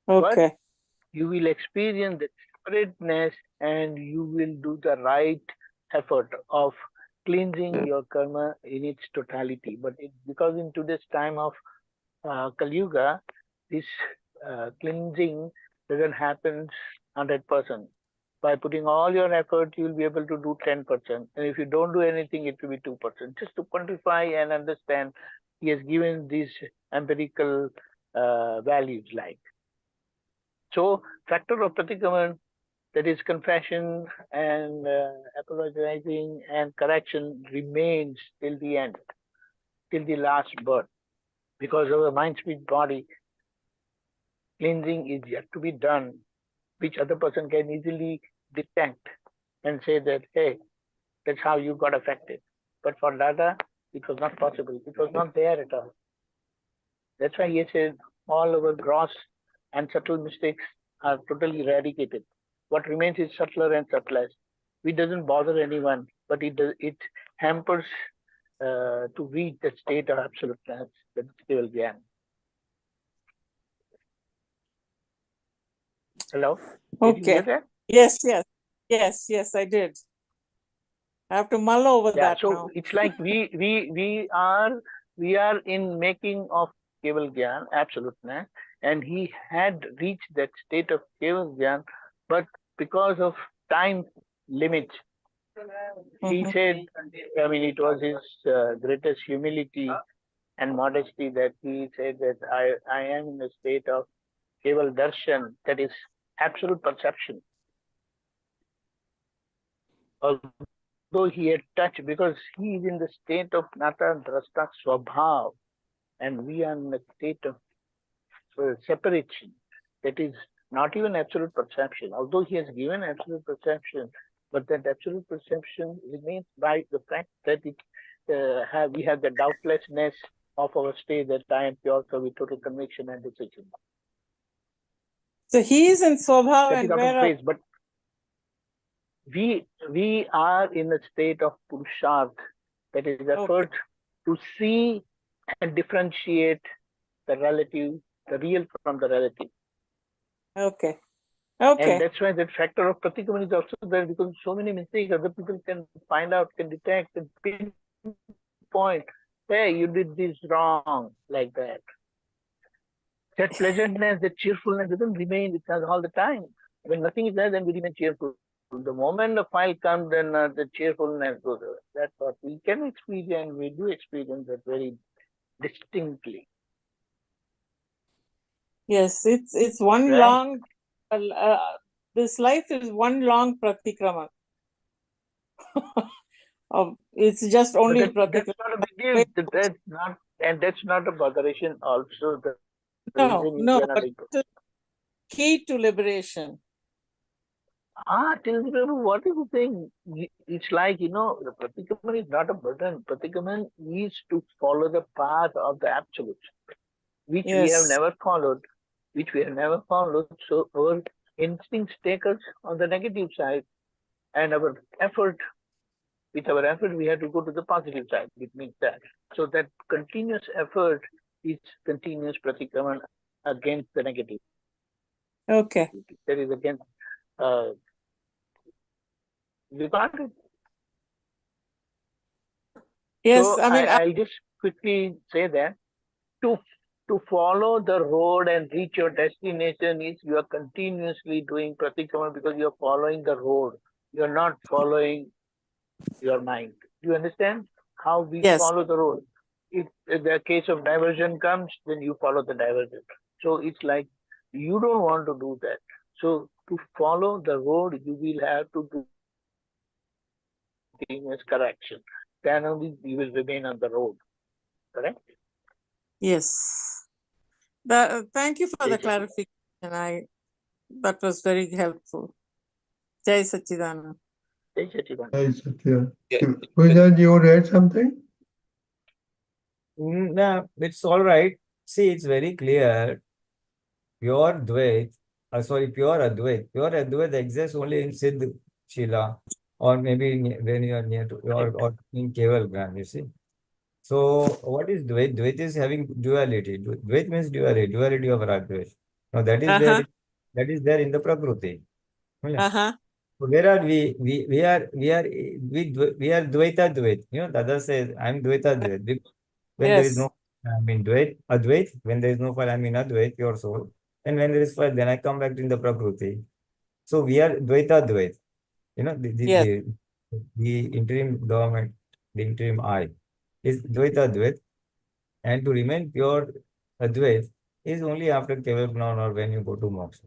[SPEAKER 6] Okay.
[SPEAKER 8] But you will experience the separateness, and you will do the right effort of cleansing your karma in its totality. But because in today's time of Kali Yuga, this cleansing doesn't happen 100%. By putting all your effort, you'll be able to do 10%. And if you don't do anything, it will be 2%. Just to quantify and understand, he has given these empirical values like. So, factor of Pratikraman, that is confession and apologizing and correction, remains till the end, till the last birth. Because of the mind, speech, body, cleansing is yet to be done, which other person can easily detect and say that, hey, that's how you got affected. But for Dada, it was not possible. It was not there at all. That's why he said all our gross and subtle mistakes are totally eradicated. What remains is subtler and subtlest. It doesn't bother anyone, but it hampers to reach the state of absoluteness, that still Gyan. Hello? Did you hear that?
[SPEAKER 6] Yes, I did. I have to mull over that
[SPEAKER 8] so
[SPEAKER 6] now.
[SPEAKER 8] it's like we are in making of Keval Gyan, absoluteness, and he had reached that state of Keval Gyan, but because of time limits, he said, I mean, it was his greatest humility and modesty that he said that I am in a state of Keval Darshan, that is absolute perception. Although he had touched, because he is in the state of Nata Drashta Swabhav, and we are in the state of separation, that is not even absolute perception. Although he has given absolute perception, but that absolute perception remains by the fact that we have the doubtlessness of our state, that I am pure with total conviction and decision.
[SPEAKER 6] So he is in Swabhav,
[SPEAKER 8] That
[SPEAKER 6] and
[SPEAKER 8] is out of
[SPEAKER 6] where
[SPEAKER 8] place, but we are in a state of Purusharth, that is effort to see and differentiate the relative, the real from the relative.
[SPEAKER 6] Okay.
[SPEAKER 8] And that's why that factor of Pratikraman is also there, because so many mistakes other people can find out, can detect, and pinpoint, hey, you did this wrong, like that. That pleasantness, that cheerfulness doesn't remain with us all the time. When nothing is there, then we remain cheerful. The moment the file comes, then the cheerfulness goes away. That's what we can experience. We do experience that very distinctly.
[SPEAKER 6] Yes, it's one
[SPEAKER 8] Right.
[SPEAKER 6] long, this life is one long Pratikraman. It's just
[SPEAKER 8] But
[SPEAKER 6] only
[SPEAKER 8] that's
[SPEAKER 6] Pratikraman.
[SPEAKER 8] not a big deal. That's not a botheration also. The reason is
[SPEAKER 6] No,
[SPEAKER 8] we are not
[SPEAKER 6] but
[SPEAKER 8] able.
[SPEAKER 6] the key to liberation.
[SPEAKER 8] Tell me, what is the thing? It's like, the Pratikraman is not a burden. Pratikraman is to follow the path of the absolute, which we have
[SPEAKER 6] Yes.
[SPEAKER 8] never followed, So our instincts take us on the negative side, and with our effort, we have to go to the positive side. It means that. So that continuous effort is continuous Pratikraman against the negative.
[SPEAKER 6] Okay.
[SPEAKER 8] That is against, we can't.
[SPEAKER 6] Yes,
[SPEAKER 8] So
[SPEAKER 6] I mean,
[SPEAKER 8] I'll just quickly say that to follow the road and reach your destination is you are continuously doing Pratikraman because you are following the road. You are not following your mind. Do you understand how we
[SPEAKER 6] yes.
[SPEAKER 8] follow the road? If the case of diversion comes, then you follow the diversion. So it's like you don't want to do that. So to follow the road, you will have to do continuous correction. Then only you will remain on the road. Correct?
[SPEAKER 6] Yes. Thank you for the clarification. That was very helpful. Jai Sachidanand.
[SPEAKER 8] Jai Sachidanand.
[SPEAKER 2] Hi, Satya.
[SPEAKER 3] Yeah.
[SPEAKER 2] Pulinanandji, you read something?
[SPEAKER 5] No, it's all right. See, it's very clear. Pure Dvait, pure Advait. Pure Advait exists only in Siddh Shila, or maybe when you are near to, or in Keval Gram, you see. So, what is Dvait? Dvait is having duality. Dvait means duality of Radvait. Now, that is there. That is there in the Prakriti.
[SPEAKER 6] Uh-huh.
[SPEAKER 5] So where are we? We are Dvaita Dvait. Dada says, I'm Dvaita Dvait. Because when there is
[SPEAKER 6] Yes.
[SPEAKER 5] no, I mean Advait. When there is no fire, I mean Advait, pure soul. And when there is fire, then I come back to the Prakriti. So we are Dvaita Dvait.
[SPEAKER 6] Yes.
[SPEAKER 5] The interim government, the interim I is Dvaita Dvait. And to remain pure Advait is only after Keval Gnan or when you go to moksha.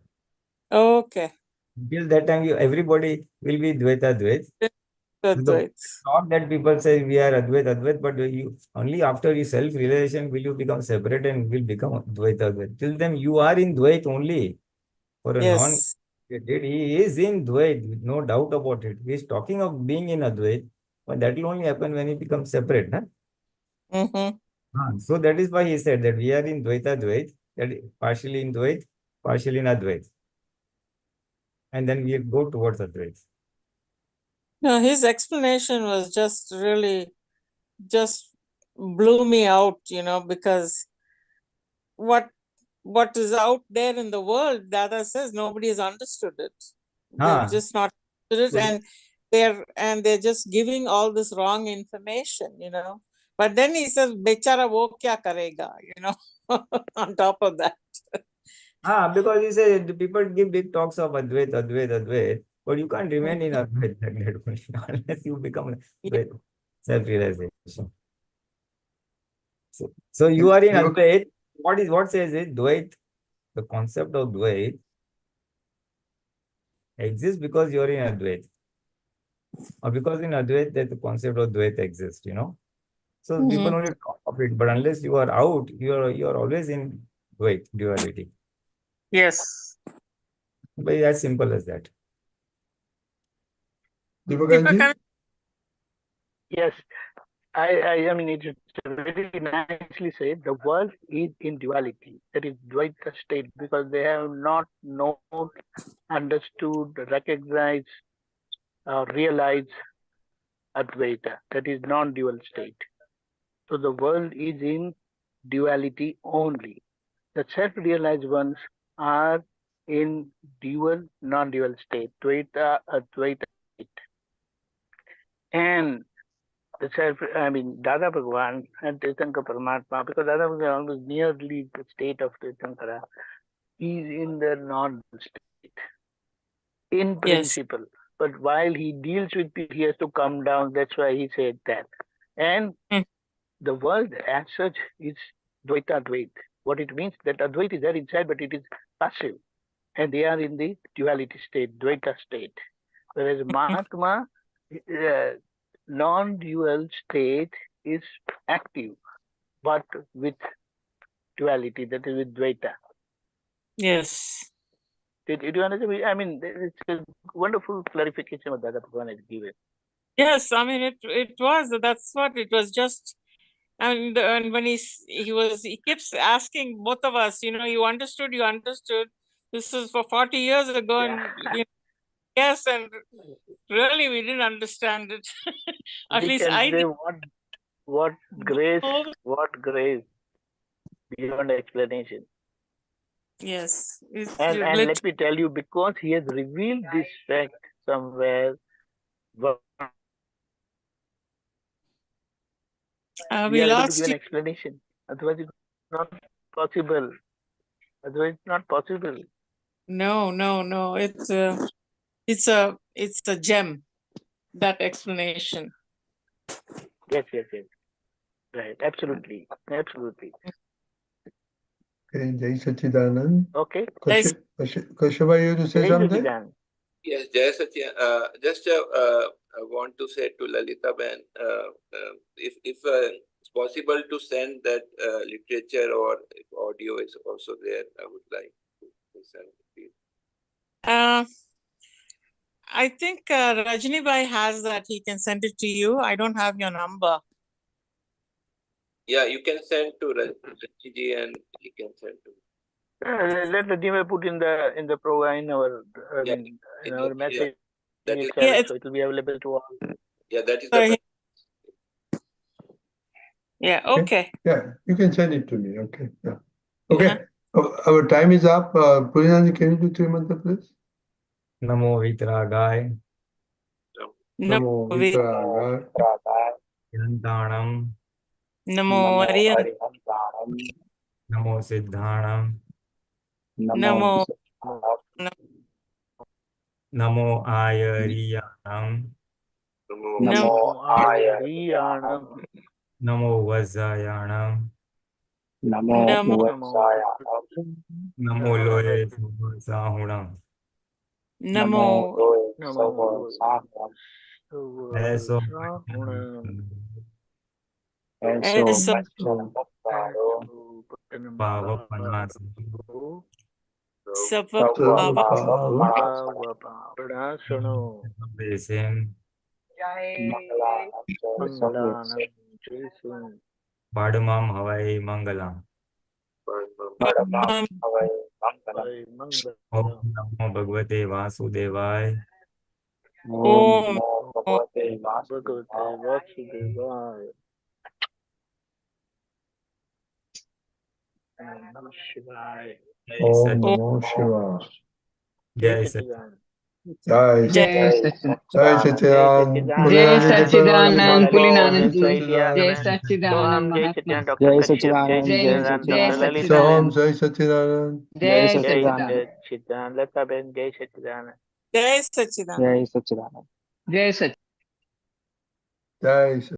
[SPEAKER 6] Okay.
[SPEAKER 5] Till that time, everybody will be Dvaita Dvait. Not that people say we are Advait, but you only after your self-realization will you become separate and will become Dvaita Advait. Till then, you are in Dvait only. For a
[SPEAKER 6] Yes.
[SPEAKER 5] he is in Dvait, no doubt about it. He is talking of being in Advait, but that will only happen when he becomes separate. Huh? So that is why he said that we are in Dvaita Dvait, that partially in Dvait, partially in Advait. And then we go towards Advait.
[SPEAKER 6] No, his explanation was just blew me out, because what is out there in the world, Dada says nobody has understood it. They've just not understood it, and they're just giving all this wrong information, But then he says, "Bechara wo kya karega," on top of that.
[SPEAKER 5] Because he said the people give big talks of Advait, but you can't remain in Advait unless you become self-realization. So you are in Advait. What says it? Dvait, the concept of Dvait exists because you are in Advait. Or because in Advait that the concept of Dvait exists, So people only talk of it, but unless you are out, you are always in Dvait, duality.
[SPEAKER 6] Yes.
[SPEAKER 5] But as simple as that.
[SPEAKER 2] Deepakanandji?
[SPEAKER 8] Yes, I mean, it's very nicely said. The world is in duality. That is Dvaita state because they have not known, understood, recognized, realized Advaita. That is non-dual state. So the world is in duality only. The self-realized ones are in dual, non-dual state, Dvaita, Advaita state. And the Dada Bhagwan and Tirthankara Paramatma, because Dada Bhagwan was nearly the state of Tirthankara, is in the non-dual state, in principle. But while he deals with people, he has to come down. That's why he said that. And the world as such is Dvaita Dvait. What it means that Advaita is there inside, but it is passive. And they are in the duality state, Dvaita state. Whereas Mahatma, non-dual state is active, but with duality, that is with Dvaita.
[SPEAKER 6] Yes.
[SPEAKER 8] Did you understand? I mean, it's a wonderful clarification what Dada Bhagwan has given.
[SPEAKER 6] Yes, I mean it was. That's what it was. Just and when he keeps asking both of us, you understood. This is for 40 years ago, and yes, and really we didn't understand it. At
[SPEAKER 8] We
[SPEAKER 6] least
[SPEAKER 8] can
[SPEAKER 6] I
[SPEAKER 8] say
[SPEAKER 6] did.
[SPEAKER 8] what grace beyond explanation.
[SPEAKER 6] Yes.
[SPEAKER 8] And let me tell you, because he has revealed this fact somewhere, we are able to give an explanation. Otherwise, it's not possible.
[SPEAKER 6] No. It's a gem, that explanation.
[SPEAKER 8] Yes. Right. Absolutely.
[SPEAKER 2] Okay, Jai Sachidanand.
[SPEAKER 8] Okay.
[SPEAKER 2] Kashyapa, you to say something?
[SPEAKER 3] Yes, Jai Sachidanand. Just I want to say to Lalita Ben, if it's possible to send that literature, or if audio is also there, I would like to send it.
[SPEAKER 6] I think Rajni Bhai has that. He can send it to you. I don't have your number.
[SPEAKER 3] Yeah, you can send to Rajni ji and he can send to.
[SPEAKER 8] Let Rajni put in the program in our message. So it will be available to all.
[SPEAKER 3] Yeah, that is the.
[SPEAKER 6] Yeah. Okay.
[SPEAKER 2] Yeah, you can send it to me. Okay. Yeah. Okay. Our time is up. Pulinanandji, can you do 3 mantra, please?
[SPEAKER 5] Namo Vitragaya.
[SPEAKER 2] Namo Vitragaya.
[SPEAKER 5] Yantanam.
[SPEAKER 6] Namo
[SPEAKER 1] Arihantanam.
[SPEAKER 5] Namo Siddhanam. Namo Ayariyanam.
[SPEAKER 8] Namo Ayariyanam.
[SPEAKER 5] Namo Vajrayanam.
[SPEAKER 1] Namo Vajrayanam.
[SPEAKER 5] Namo Loye Sahunam.
[SPEAKER 6] Namo
[SPEAKER 1] Sahunam.
[SPEAKER 5] Eso Bhava Panasa. Padmam Havai Mangalam. Om Namo Bhagavate Vasudevaya.
[SPEAKER 6] Om
[SPEAKER 8] Bhagavate Vasudevaya. Namah Shivaya.
[SPEAKER 2] Om Namo Shivaya.
[SPEAKER 5] Jai Sachidanand.
[SPEAKER 2] Jai Sachidanand.
[SPEAKER 9] Jai Sachidanand Pulinanandji. Jai
[SPEAKER 8] Soham
[SPEAKER 9] Sachidanand
[SPEAKER 8] Jai
[SPEAKER 9] Mahatma.
[SPEAKER 8] Sachidanand Dr.
[SPEAKER 1] Jai
[SPEAKER 8] Kashyap.
[SPEAKER 1] Sachidanand.
[SPEAKER 8] Jai
[SPEAKER 1] Jai
[SPEAKER 8] Sachidanand.
[SPEAKER 2] Soham Jai Sachidanand.
[SPEAKER 9] Jai
[SPEAKER 8] Jai
[SPEAKER 9] Sachidanand.
[SPEAKER 8] Sachidanand. Lata Ben Jai Sachidanand.
[SPEAKER 6] Jai Sachidanand.
[SPEAKER 1] Jai Sachidanand.
[SPEAKER 9] Jai Sachidanand.
[SPEAKER 2] Jai